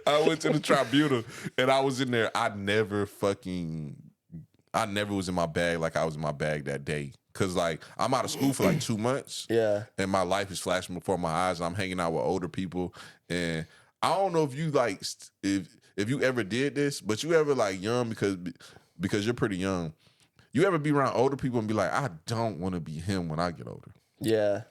I went to the tribunal and I was in there. I never was in my bag like I was in my bag that day. Cause like I'm out of school for like 2 months. Yeah. And my life is flashing before my eyes. And I'm hanging out with older people. And I don't know if you like if you ever did this, but you ever like young because you're pretty young. You ever be around older people and be like, I don't want to be him when I get older. Yeah.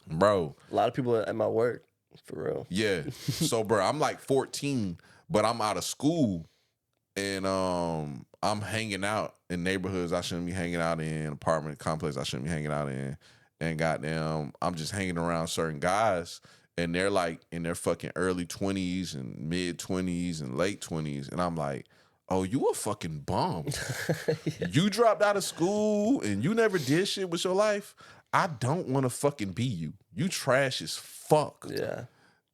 Bro. A lot of people at my work, for real. Yeah. So, bro, I'm like 14, but I'm out of school and I'm hanging out in neighborhoods I shouldn't be hanging out in, apartment complex I shouldn't be hanging out in. And goddamn, I'm just hanging around certain guys and they're like in their fucking early 20s and mid 20s and late 20s. And I'm like, oh, you a fucking bum. Yeah. You dropped out of school and you never did shit with your life. I don't want to fucking be you. You trash as fuck. Yeah.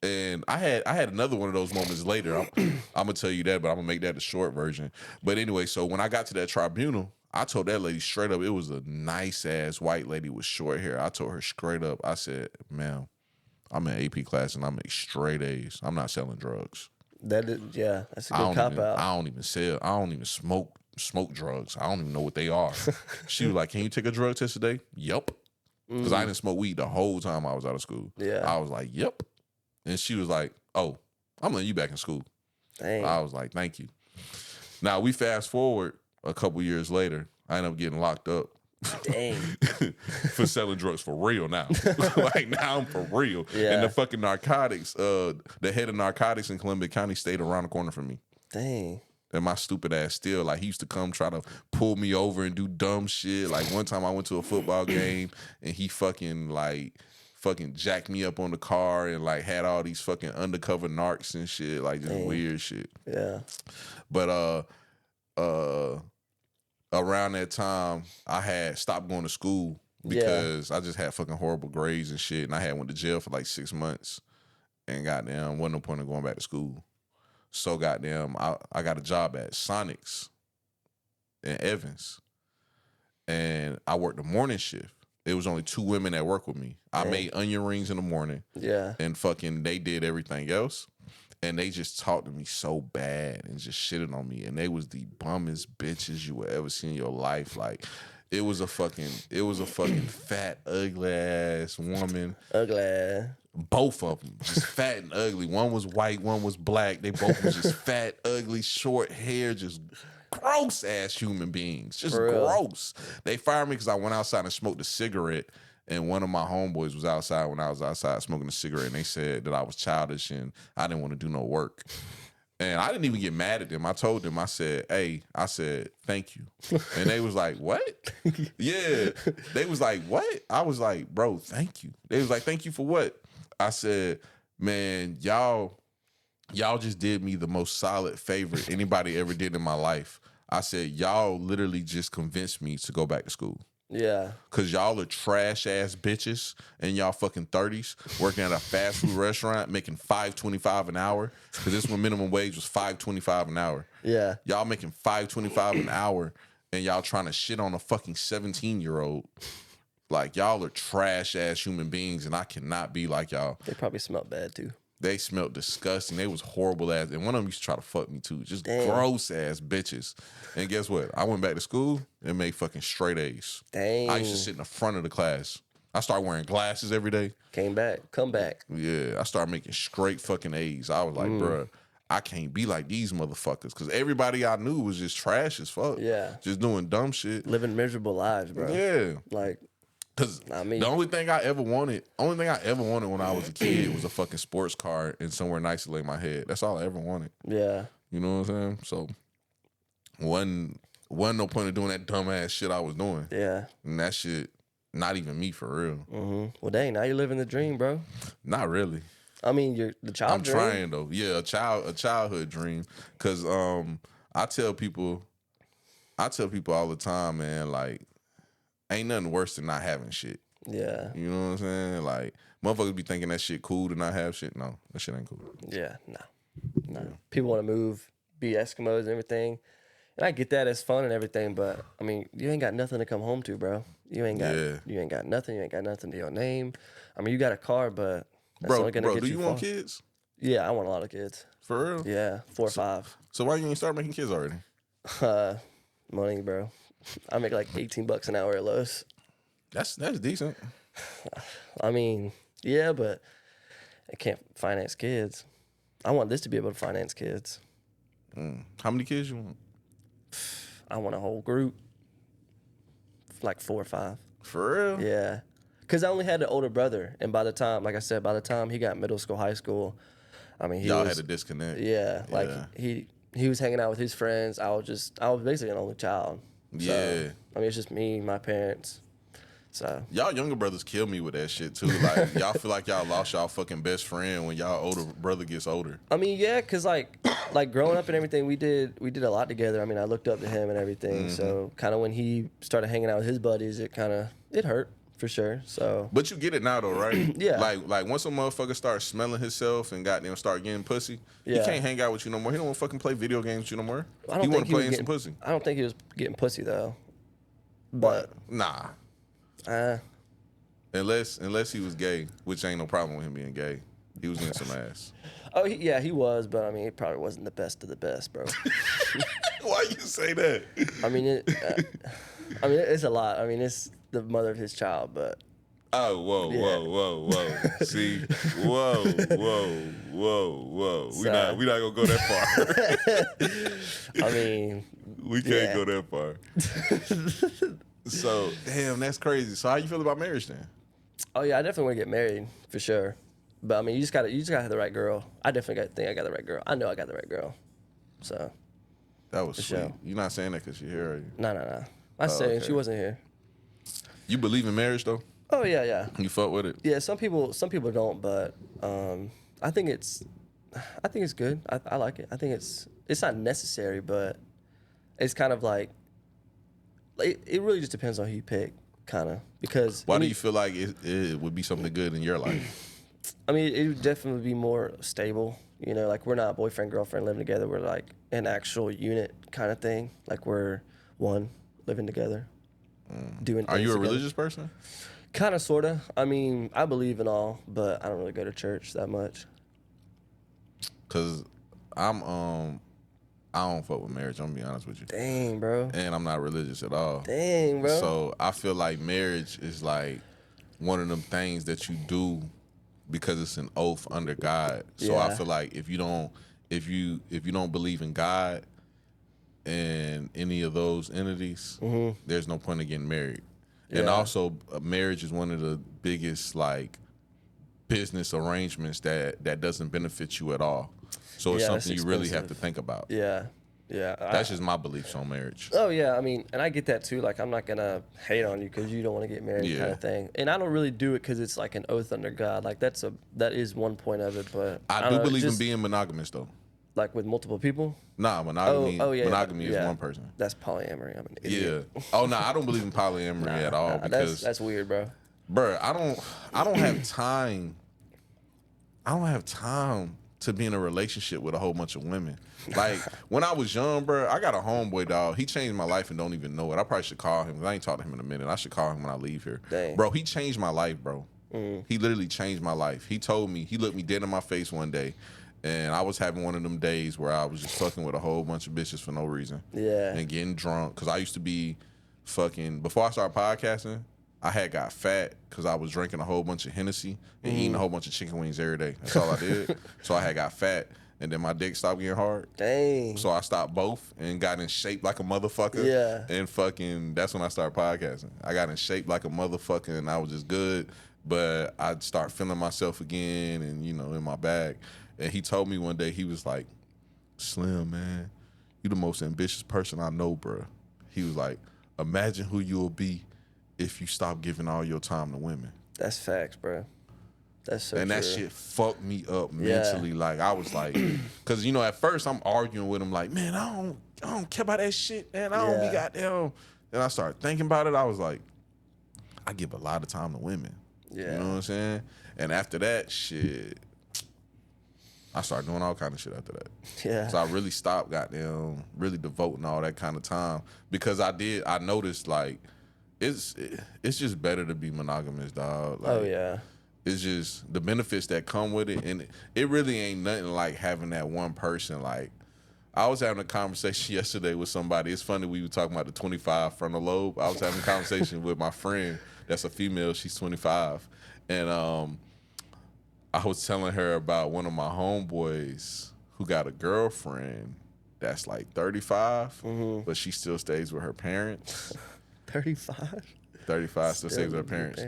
And I had another one of those moments later. I'm gonna tell you that, but I'm gonna make that the short version. But anyway, so when I got to that tribunal, I told that lady straight up, it was a nice ass white lady with short hair. I told her straight up, I said, ma'am, I'm in AP class and I make straight A's. I'm not selling drugs. That's a good cop out. I don't even smoke drugs. I don't even know what they are. She was like, can you take a drug test today? Yep. Because I didn't smoke weed the whole time I was out of school. Yeah. I was like, yep. And she was like, oh, I'm letting you back in school. Dang. I was like, thank you. Now, we fast forward a couple years later. I ended up getting locked up. Dang. For selling drugs for real now. Like, now I'm for real. Yeah. And the fucking narcotics, the head of narcotics in Columbia County stayed around the corner from me. Dang. And my stupid ass still, like, he used to come try to pull me over and do dumb shit. Like, one time I went to a football game and he fucking jacked me up on the car and like had all these fucking undercover narcs and shit, like just weird shit. Yeah. But around that time I had stopped going to school because I just had fucking horrible grades and shit, and I had went to jail for like 6 months and goddamn wasn't no point in going back to school. So goddamn I got a job at Sonic's in Evans and I worked the morning shift. It was only 2 women that worked with me. I made onion rings in the morning. Yeah. And fucking they did everything else. And they just talked to me so bad and just shitted on me. And they was the bummest bitches you would ever see in your life. Like, it was a fucking fat, ugly ass woman. Ugly. Both of them, just fat and ugly. One was white, one was black. They both was just fat, ugly, short hair, just gross ass human beings. Just gross. They fired me because I went outside and smoked a cigarette. And one of my homeboys was outside when I was outside smoking a cigarette. And they said that I was childish and I didn't want to do no work. And I didn't even get mad at them. I told them, I said, thank you. And they was like, what? Yeah. They was like, what? I was like, bro, thank you. They was like, thank you for what? I said, man, y'all just did me the most solid favor anybody ever did in my life. I said, y'all literally just convinced me to go back to school. Yeah. Because y'all are trash ass bitches in y'all fucking 30s working at a fast food restaurant making $5.25 an hour. Because this when minimum wage was $5.25 an hour. Yeah. Y'all making $5.25 an hour and y'all trying to shit on a fucking 17-year-old. Like, y'all are trash ass human beings and I cannot be like y'all. They probably smelled bad too. They smelled disgusting. They was horrible ass. And one of them used to try to fuck me too. Just gross ass bitches. And guess what? I went back to school and made fucking straight A's. Dang. I used to sit in the front of the class. I started wearing glasses every day. Come back. Yeah. I started making straight fucking A's. I was like, bruh, I can't be like these motherfuckers. Because everybody I knew was just trash as fuck. Yeah. Just doing dumb shit. Living miserable lives, bro. Yeah. Like... Cause the only thing I ever wanted when I was a kid was a fucking sports car and somewhere nice to lay my head. That's all I ever wanted. Yeah. You know what I'm saying? So wasn't no point in doing that dumbass shit I was doing. Yeah. And that shit, not even me for real. Mm-hmm. Well, dang, now you're living the dream, bro. Not really. I mean, you're the child dream. I'm trying though. Yeah, a childhood dream. Cause I tell people I tell people all the time, man, like, ain't nothing worse than not having shit. Yeah. You know what I'm saying? Like, motherfuckers be thinking that shit cool to not have shit. No, that shit ain't cool. Yeah, no. Yeah. People want to move, be Eskimos and everything. And I get that, it's fun and everything, but I mean, you ain't got nothing to come home to, bro. You ain't got nothing. You ain't got nothing to your name. I mean, you got a car, but that's only gonna get do you you far. want kids? Yeah, I want a lot of kids. For real? Yeah, 4 or 5. So why you ain't start making kids already? Money, bro. I make like $18 an hour at Lowe's. That's decent. I mean, yeah, but I can't finance kids. I want this to be able to finance kids. How many kids you want? I want a whole group, like 4 or 5. For real? Yeah, because I only had an older brother, and by the time he got middle school, high school, I mean, Y'all had a disconnect. Yeah, like he was hanging out with his friends. I was basically an only child. So, Yeah. I mean, it's just me, my parents. So Y'all younger brothers kill me with that shit too. Like, y'all feel like y'all lost y'all fucking best friend when y'all older brother gets older. I mean, yeah, cause like growing up and everything, we did a lot together. I mean, I looked up to him and everything. So kind of when he started hanging out with his buddies, it hurt for sure. So, But you get it now though, right? Yeah. Like once a motherfucker starts smelling himself and goddamn start getting pussy, he Yeah. can't hang out with you no more. He don't want to fucking play video games with you no more. I don't He want think to play was in some getting, pussy. I don't think he was getting pussy though. But Nah. uh, Unless he was gay, which ain't no problem with him being gay. He was getting some ass. oh yeah, he was. But I mean, he probably wasn't the best of the best, bro. Why you say that? I mean, it's a lot. I mean, it's the mother of his child, but. Oh, whoa. See, whoa. We not gonna go that far. I mean, We can't go that far. So, damn, that's crazy. So how you feel about marriage then? oh yeah, I definitely want to get married for sure. But I mean, you just gotta have the right girl. I definitely think I got the right girl. I know I got the right girl. So That was sweet. sure. You're not saying that because you're here, are you? no. I say okay. she wasn't here. You believe in marriage though? Oh yeah. You fuck with it? Yeah, some people don't, but I think it's good. I like it. I think it's not necessary, but it's kind of like it really just depends on who you pick, kind of, because Why do you feel like it would be something good in your life? I mean, it would definitely be more stable. You know, like we're not boyfriend girlfriend living together. We're like an actual unit kind of thing. Like we're one living together, doing. Are you a together. religious person? Kind of, sort of. I mean, I believe in all, but I don't really go to church that much. Cause I don't fuck with marriage. I'm gonna be honest with you. Dang, bro. And I'm not religious at all. Dang, bro. So I feel like marriage is like one of them things that you do because it's an oath under God. So I Yeah. feel like if you don't believe in God and any of those entities, there's no point in getting married. And Yeah. also, marriage is one of the biggest like business arrangements that doesn't benefit you at all. So it's Yeah, that's something you really have expensive. to think about. Yeah. That's just my beliefs on marriage. Oh yeah, I mean, and I get that too. Like, I'm not gonna hate on you because you don't want to get married, Yeah. kind of thing. And I don't really do it because it's like an oath under God. Like that is one point of it. But I don't do know, believe in just, being monogamous though. like with multiple people. Nah, monogamy. Yeah, monogamy is yeah. one person. That's polyamory. I'm an Yeah. idiot. Oh no, I don't believe in polyamory at all because, that's weird, bro. bruh, I don't have time. I don't have time to be in a relationship with a whole bunch of women. Like when I was young, bruh, I got a homeboy dog. He changed my life and don't even know it. I probably should call him. 'Cause I ain't talked to him in a minute. I should call him when I leave here. Dang. Bro, he changed my life, bro. He literally changed my life. He told me, he looked me dead in my face one day, and I was having one of them days where I was just fucking with a whole bunch of bitches for no reason. Yeah. And getting drunk. Because I used to be fucking, before I started podcasting, I had got fat because I was drinking a whole bunch of Hennessy and eating a whole bunch of chicken wings every day. That's all I did. So I had got fat, and then my dick stopped getting hard. Dang. So I stopped both and got in shape like a motherfucker. Yeah. And fucking, that's when I started podcasting. I got in shape like a motherfucker and I was just good. But I'd start feeling myself again and, in my bag. And he told me one day, he was like, Slim, man, you the most ambitious person I know, bro. He was like, imagine who you'll be if you stop giving all your time to women. That's facts, bro. That's so and true. that shit fucked me up mentally. Like I was like, because at first I'm arguing with him like, man, I don't care about that shit, man. I don't be goddamn. Then I started thinking about it. I was like, I give a lot of time to women. Yeah. You know what I'm saying? And after that shit, I started doing all kind of shit after that. Yeah. So I really stopped goddamn really devoting all that kind of time because I noticed like it's just better to be monogamous, dog. Like, Oh yeah. It's just the benefits that come with it, and it really ain't nothing like having that one person. Like I was having a conversation yesterday with somebody. It's funny we were talking about the 25 frontal lobe. I was having a conversation with my friend that's a female. She's 25, and I was telling her about one of my homeboys who got a girlfriend that's like 35, but she still stays with her parents. 35. 35 still stays with her parents.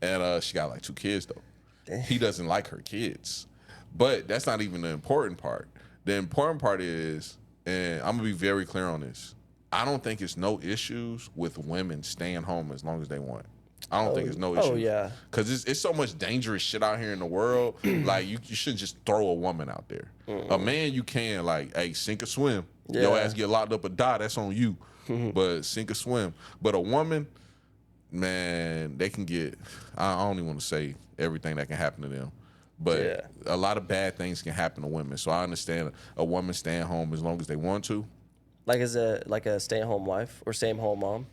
And she got like 2 kids though. Damn. He doesn't like her kids. But that's not even the important part. The important part is, and I'm gonna be very clear on this, I don't think it's no issues with women staying home as long as they want. I don't think it's no issues. Oh yeah. Cause it's so much dangerous shit out here in the world. Like you shouldn't just throw a woman out there. A man you can like, hey, sink or swim. Your ass get locked up or die, that's on you. But sink or swim. But a woman, man, they can get, I don't even want to say everything that can happen to them, but a lot of bad things can happen to women. So I understand a woman staying home as long as they want to. Like as a stay-at-home wife or stay-at-home mom?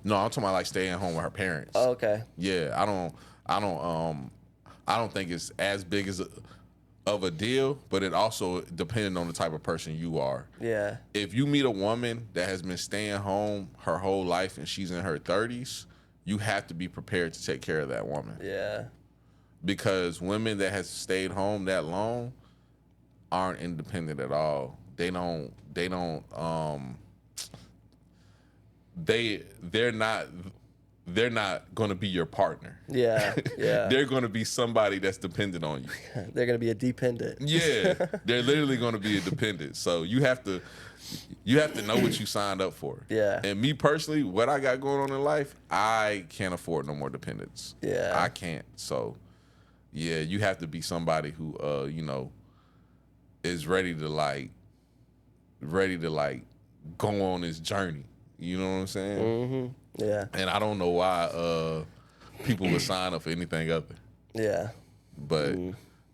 No, I'm talking about like staying home with her parents. Oh, okay. Yeah, I don't think it's as big of a deal, but it also depending on the type of person you are. Yeah. If you meet a woman that has been staying home her whole life and she's in her 30s, you have to be prepared to take care of that woman. Yeah. Because women that has stayed home that long aren't independent at all. They're not going to be your partner. Yeah. Yeah. They're going to be somebody that's dependent on you. They're going to be a dependent. Yeah. They're literally going to be a dependent. So you have to know what you signed up for. Yeah. And me personally, what I got going on in life, I can't afford no more dependents. Yeah. I can't. So yeah, you have to be somebody who is ready to go on this journey. You know what I'm saying? Mm-hmm. Yeah. And I don't know why people would sign up for anything other. Yeah. But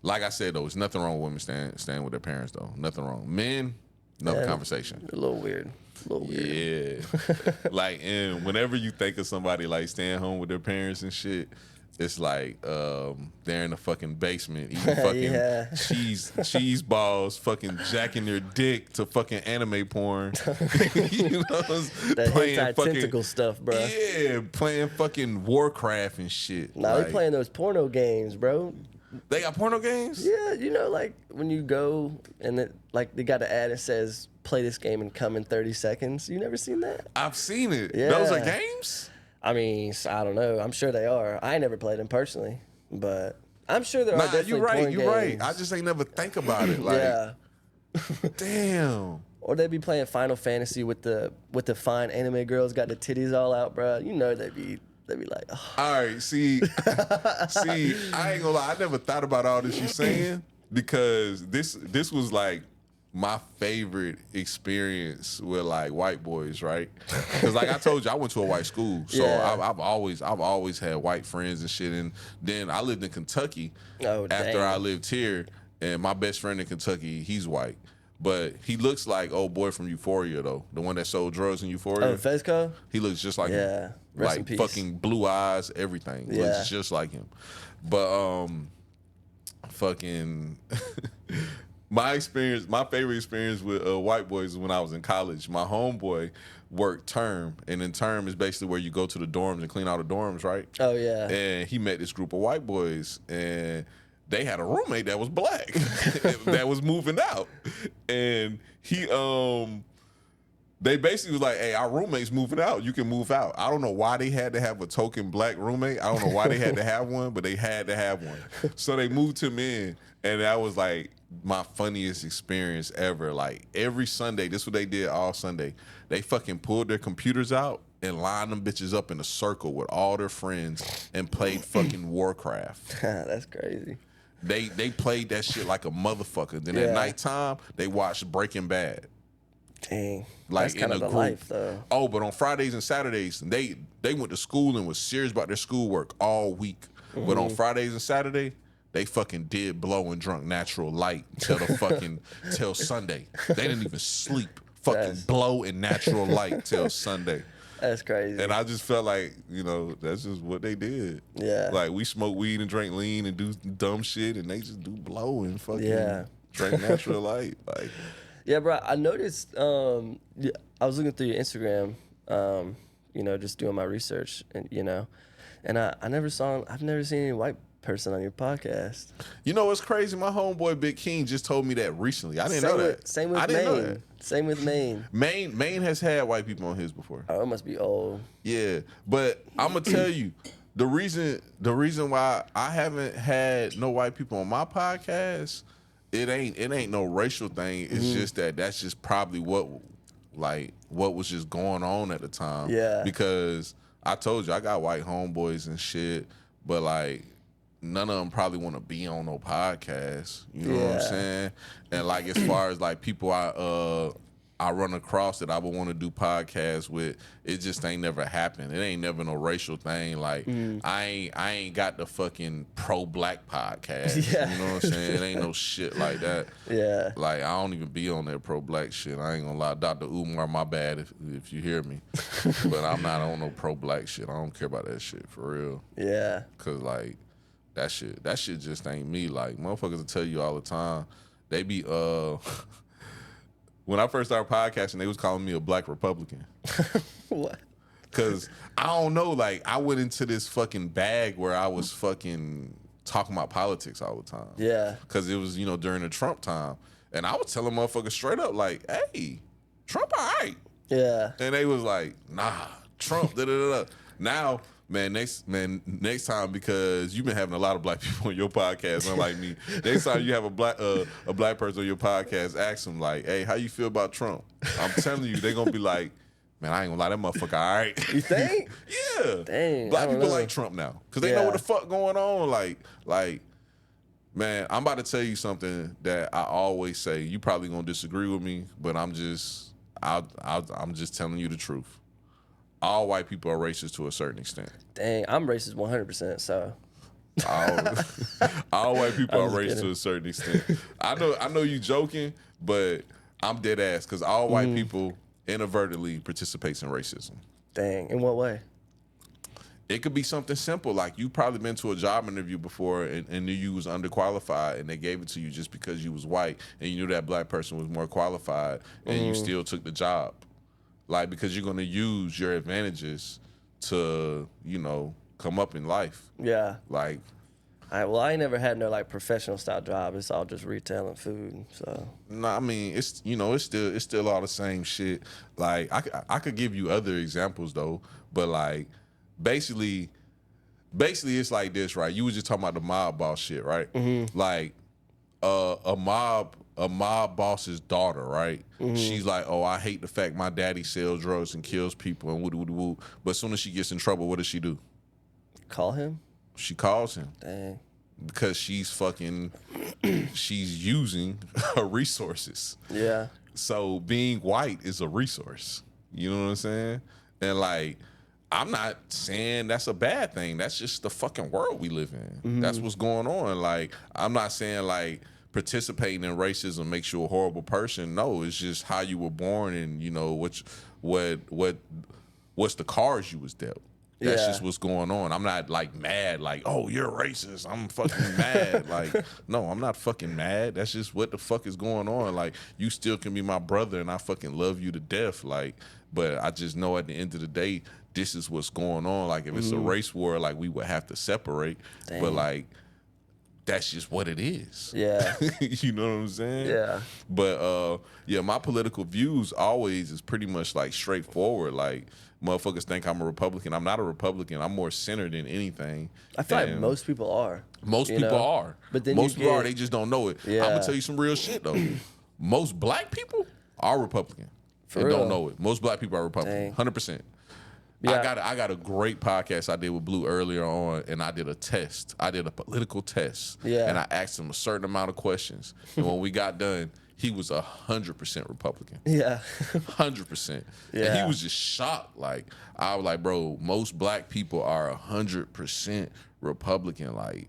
like I said though, there's nothing wrong with women staying with their parents though. Nothing wrong. Men, another conversation. A little weird. Yeah. Like, and whenever you think of somebody like staying home with their parents and shit, it's like they're in the fucking basement eating fucking cheese balls, fucking jacking their dick to fucking anime porn. You know, that playing fucking tentacle stuff, bro. Yeah, playing fucking Warcraft and shit. Nah, they playing those porno games, bro. They got porno games? Yeah, you know, like when you go and they got an ad that says play this game and come in 30 seconds. You never seen that? I've seen it. Yeah. Those are games? I mean, I don't know. I'm sure they are. I ain't never played them personally, but I'm sure there are definitely porn games. You're right. I just ain't never think about it. Like, yeah. Damn. Or they'd be playing Final Fantasy with the fine anime girls got the titties all out, bro. You know they'd be like, oh. All right, see, I ain't gonna lie. I never thought about all this you saying because this was like my favorite experience with like white boys, right? Because like I told you, I went to a white school, so I've always had white friends and shit. And then I lived in Kentucky after I lived here, and my best friend in Kentucky, he's white. But he looks like old boy from Euphoria, though. The one that sold drugs in Euphoria. Oh, Fezco? He looks just like him. Rest in like peace. Fucking blue eyes, everything. Yeah. Looks just like him. But fucking my favorite experience with white boys is when I was in college. My homeboy worked term, and in term is basically where you go to the dorms and clean out the dorms, right? Oh yeah. And he met this group of white boys, and they had a roommate that was black that was moving out. And he they basically was like, hey, our roommate's moving out. You can move out. I don't know why they had to have a token black roommate. I don't know why they had to have one, but they had to have one. So they moved him in, and that was like my funniest experience ever. Like every Sunday, this is what they did all Sunday. They fucking pulled their computers out and lined them bitches up in a circle with all their friends and played fucking Warcraft. That's crazy. They played that shit like a motherfucker. Then at nighttime, they watched Breaking Bad. Dang. Like that's kind of the life, though. Oh, but on Fridays and Saturdays, they went to school and was serious about their schoolwork all week. But on Fridays and Saturday, they fucking did blow and drunk natural light till Sunday. They didn't even sleep. Fucking blow and natural light till Sunday. That's crazy. And I just felt like, that's just what they did. Yeah. Like, we smoke weed and drink lean and do dumb shit, and they just do blow and fucking drink natural light. Like, yeah, bro. I noticed. I was looking through your Instagram. Just doing my research, and I've never seen any white person on your podcast. You know what's crazy? My homeboy Big King just told me that recently. I didn't know that. Same with Maine. Same with Maine. Maine has had white people on his before. Oh, it must be old. Yeah, but I'm gonna tell you the reason why I haven't had no white people on my podcast. It ain't no racial thing. It's just that's just probably what was just going on at the time. Yeah. Because I told you I got white homeboys and shit, but like none of them probably want to be on no podcast. You know what I'm saying? And like as far as like people I run across that I would want to do podcasts with, it just ain't never happened. It ain't never no racial thing. Like I ain't got the fucking pro-black podcast. Yeah. You know what I'm saying? It ain't no shit like that. Yeah. Like I don't even be on that pro-black shit. I ain't gonna lie. Dr. Umar, my bad if you hear me. But I'm not on no pro-black shit. I don't care about that shit for real. Yeah. Cause like that shit just ain't me. Like motherfuckers will tell you all the time. They be when I first started podcasting, they was calling me a black Republican. What? Cause I don't know, like I went into this fucking bag where I was fucking talking about politics all the time. Yeah. Cause it was, during the Trump time. And I was telling motherfuckers straight up, like, hey, Trump all right. Yeah. And they was like, nah, Trump, da-da-da-da. Now, next time, because you've been having a lot of black people on your podcast, unlike me. Next time you have a black person on your podcast, ask them like, "Hey, how you feel about Trump?" I'm telling you, they're gonna be like, "Man, I ain't gonna lie, that motherfucker, all right." You think? Yeah. Dang. Black people like Trump now because they know what the fuck going on. Like, man, I'm about to tell you something that I always say. You probably gonna disagree with me, but I'm just telling you the truth. All white people are racist to a certain extent. Dang, I'm racist 100%. So all white people are racist kidding. to a certain extent. I know you joking, but I'm dead ass because all white people inadvertently participates in racism. Dang, in what way? It could be something simple, like you probably been to a job interview before and knew you was underqualified, and they gave it to you just because you was white, and you knew that black person was more qualified, and you still took the job. Like, because you're going to use your advantages to, come up in life. Yeah. Like, I ain't never had no like professional style job. It's all just retail and food. So no, I mean it's it's still all the same shit. Like I could give you other examples though, but like basically it's like this, right? You was just talking about the mob boss shit, right? Like a mob boss's daughter, right? She's like, oh, I hate the fact my daddy sells drugs and kills people and woo. But as soon as she gets in trouble, what does she do? call him. She calls him. Dang. Because she's using her resources. Yeah. So being white is a resource. You know what I'm saying? And like, I'm not saying that's a bad thing. That's just the fucking world we live in. That's what's going on. Like, I'm not saying like participating in racism makes you a horrible person. No, it's just how you were born and what's the cards you was dealt. That's just what's going on. I'm not like mad, like, oh, you're racist. I'm fucking mad. Like, no, I'm not fucking mad. That's just what the fuck is going on. Like, you still can be my brother and I fucking love you to death. Like, but I just know at the end of the day, this is what's going on. Like, if it's a race war, like, we would have to separate. Dang. But like, that's just what it is. Yeah. You know what I'm saying? Yeah. But my political views always is pretty much like straightforward. Like, motherfuckers think I'm a Republican. I'm not a Republican. I'm more centered than anything. I feel like most people are. Most people are. But then most people are. They just don't know it. Yeah. I'm gonna tell you some real shit though. Most black people are Republican. For they real? don't know it. Most black people are Republican. Dang. 100%. Yeah. I got a great podcast I did with Blue earlier on, and I did a test. I did a political test. Yeah. And I asked him a certain amount of questions. And when we got done, he was 100% Republican. Yeah. 100%. And Yeah. he was just shocked. Like, I was like, bro, most black people are 100% Republican. Like,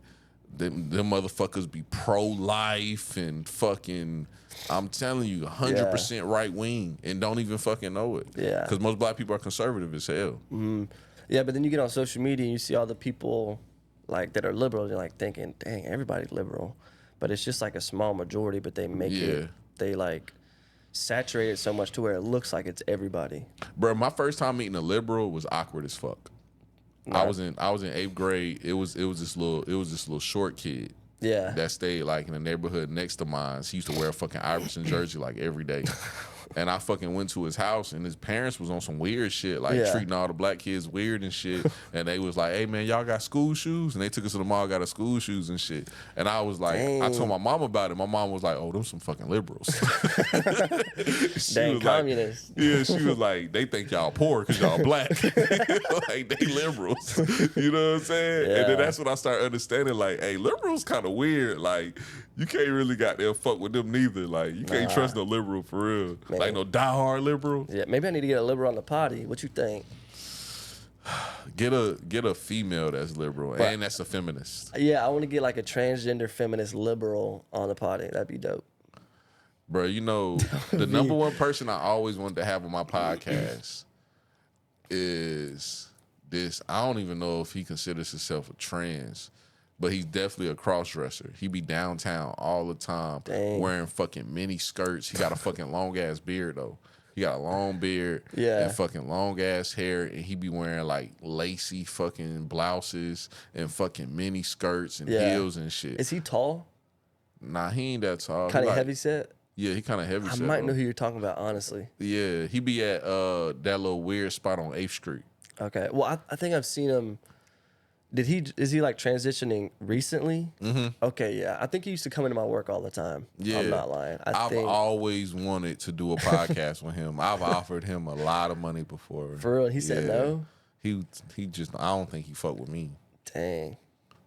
them motherfuckers be pro-life and fucking, I'm telling you, 100% right wing and don't even fucking know it. Yeah. Because most black people are conservative as hell. Yeah, but then you get on social media and you see all the people like that are liberal, and you're like thinking, dang, everybody's liberal. But it's just like a small majority, but they make it, they like saturate it so much to where it looks like it's everybody. Bro, my first time meeting a liberal was awkward as fuck. I was in 8th grade. It was this little short kid. Yeah. That stayed like in the neighborhood next to mine. He used to wear a fucking Iverson jersey like every day. And I fucking went to his house, and his parents was on some weird shit, like treating all the black kids weird and shit. And they was like, hey, man, y'all got school shoes? And they took us to the mall, got us school shoes and shit. And I was like, I told my mom about it. My mom was like, oh, them some fucking liberals. Dang, communists. Like, yeah, she was like, they think y'all poor because y'all black. Like, they liberals. You know what I'm saying? Yeah. And then that's when I started understanding, like, hey, liberals kind of weird. Like, you can't really goddamn fuck with them neither. Like, you can't trust no liberal for real. Man. Like, no diehard liberal. Yeah, maybe I need to get a liberal on the potty. What you think? Get a female that's liberal and that's a feminist. Yeah, I want to get like a transgender feminist liberal on the potty. That'd be dope. Bro, you know, the number one person I always wanted to have on my podcast is this. I don't even know if he considers himself a trans, but he's definitely a cross-dresser. He be downtown all the time wearing fucking mini skirts. He got a fucking long-ass beard, though. He got a long beard and fucking long-ass hair, and he be wearing, like, lacy fucking blouses and fucking mini skirts and heels and shit. Is he tall? Nah, he ain't that tall. Kind of heavy set? Yeah, he kind of heavy set. I might know who you're talking about, honestly. Yeah, he be at that little weird spot on 8th Street. Okay. Well, I think I've seen him. Is he like transitioning recently? Mm-hmm. Okay, yeah. I think he used to come into my work all the time. Yeah. I'm not lying. I've always wanted to do a podcast with him. I've offered him a lot of money before. For real? He said no? He just, I don't think he fucked with me. Dang.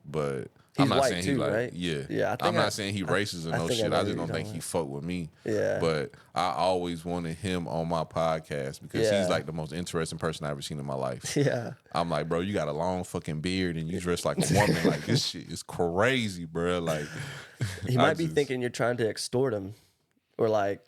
But he's I'm not white saying too, he like, right? Yeah. I'm not saying he racist or no shit. I just don't think he fucked with me. Yeah. But I always wanted him on my podcast because he's like the most interesting person I've ever seen in my life. Yeah. I'm like, bro, you got a long fucking beard and you dress like a woman. Like, this shit is crazy, bro. Like, he might be thinking you're trying to extort him, or like,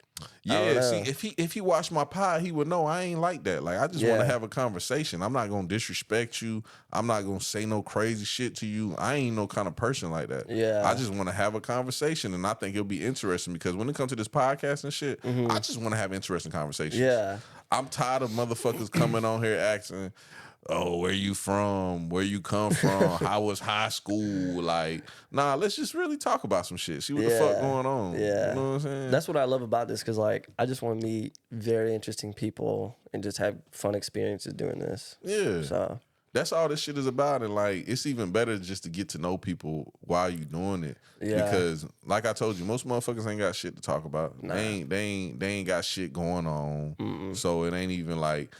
yeah. See, if he watched my pod, he would know I ain't like that. Like, I just want to have a conversation. I'm not gonna disrespect you. I'm not gonna say no crazy shit to you. I ain't no kind of person like that. Yeah. I just want to have a conversation, and I think it'll be interesting because when it comes to this podcast and shit, I just want to have interesting conversations. Yeah. I'm tired of motherfuckers coming on here asking, oh, where you from? Where you come from? How was high school? Like, nah, let's just really talk about some shit. See what the fuck going on. Yeah. You know what I'm saying? That's what I love about this, because like I just want to meet very interesting people and just have fun experiences doing this. Yeah. So that's all this shit is about. And like, it's even better just to get to know people while you doing it. Yeah. Because like I told you, most motherfuckers ain't got shit to talk about. Nah. They ain't got shit going on. So it ain't even like,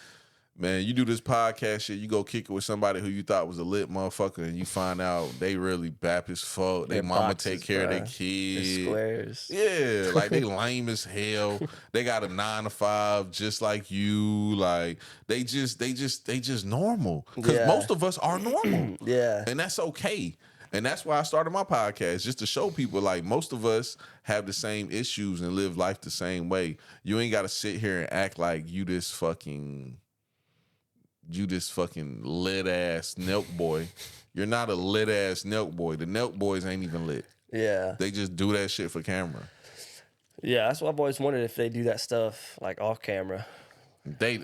man, you do this podcast shit, you go kick it with somebody who you thought was a lit motherfucker, and you find out they really bap as fuck. They mama boxes, take care of their They're kid. squares. Yeah, like they lame as hell. They got a 9 to 5 just like you. Like they just normal. Because most of us are normal. Yeah. And that's okay. And that's why I started my podcast, just to show people like most of us have the same issues and live life the same way. You ain't got to sit here and act like you this fucking lit ass Nelk boy. You're not a lit ass Nelk boy. The Nelk boys ain't even lit. Yeah. They just do that shit for camera. Yeah, that's why I've always wondered if they do that stuff like off camera. They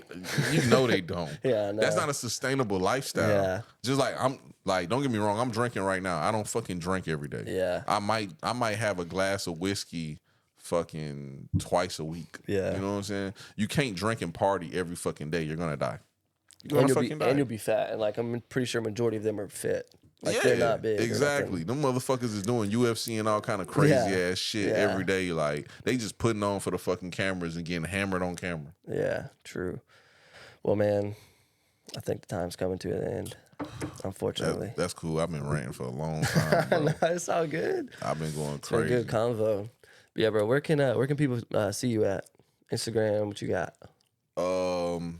they don't. Yeah, I know. That's not a sustainable lifestyle. Yeah. Just like I'm like, don't get me wrong, I'm drinking right now. I don't fucking drink every day. Yeah. I might have a glass of whiskey fucking twice a week. Yeah. You know what I'm saying? You can't drink and party every fucking day. You're gonna die. You're And gonna fucking die. you'll be fat. And like I'm pretty sure majority of them are fit. Like yeah, they're not big. exactly. Them motherfuckers is doing UFC and all kind of crazy ass shit every day. Like they just putting on for the fucking cameras and getting hammered on camera. Yeah, true. Well, man, I think the time's coming to an end, unfortunately. That's cool. I've been ranting for a long time, bro. No, it's all good. I've been going It's been a crazy. good convo. But yeah, bro, where can people see you at? Instagram, what you got? On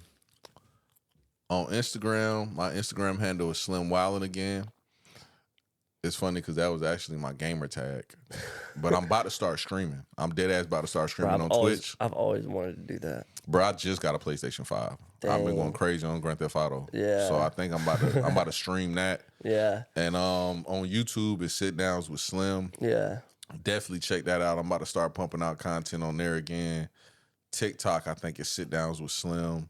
Instagram, my Instagram handle is Slim Wildin' again. It's funny because that was actually my gamer tag. But I'm about to start streaming. I'm dead ass about to start streaming on Twitch. I've always wanted to do that. Bro, I just got a PlayStation 5. I've been going crazy on Grand Theft Auto. Yeah. So I think I'm about to stream that. Yeah. And on YouTube it's Sit Downs with Slim. Yeah. Definitely check that out. I'm about to start pumping out content on there again. TikTok, I think it's Sit Downs with Slim.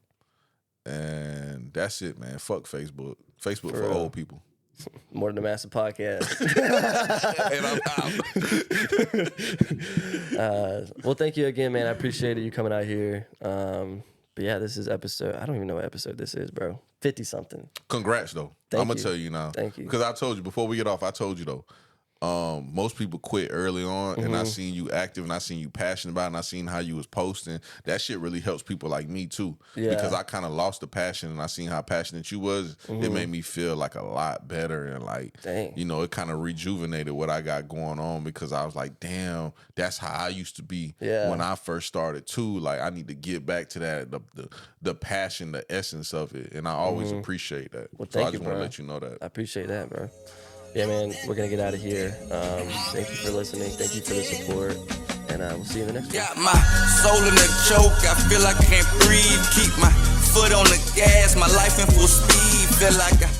And that's it, man. Fuck Facebook. Facebook for old people. More than a massive podcast. And I'm out. Well, thank you again, man. I appreciate you coming out here. But yeah, this is episode. I don't even know what episode this is, bro. 50 something. Congrats, though. Thank I'm going you. to tell you now. Thank you. Because I told you, before we get off, I told you, though. Most people quit early on, and I seen you active, and I seen you passionate about it, and I seen how you was posting. That shit really helps people like me too, because I kind of lost the passion, and I seen how passionate you was. It made me feel like a lot better, and like, you know, it kind of rejuvenated what I got going on, because I was like, damn, that's how I used to be when I first started too. Like, I need to get back to that, the passion, the essence of it, and I always appreciate that. Well, so I thank just you, want to bro. let you know that. I appreciate that, bro. Yeah, man, we're going to get out of here. Thank you for listening. Thank you for the support. And we'll see you in the next one. Got my soul in a choke. I feel like I can't breathe. Keep my foot on the gas. My life in full speed. Feel like I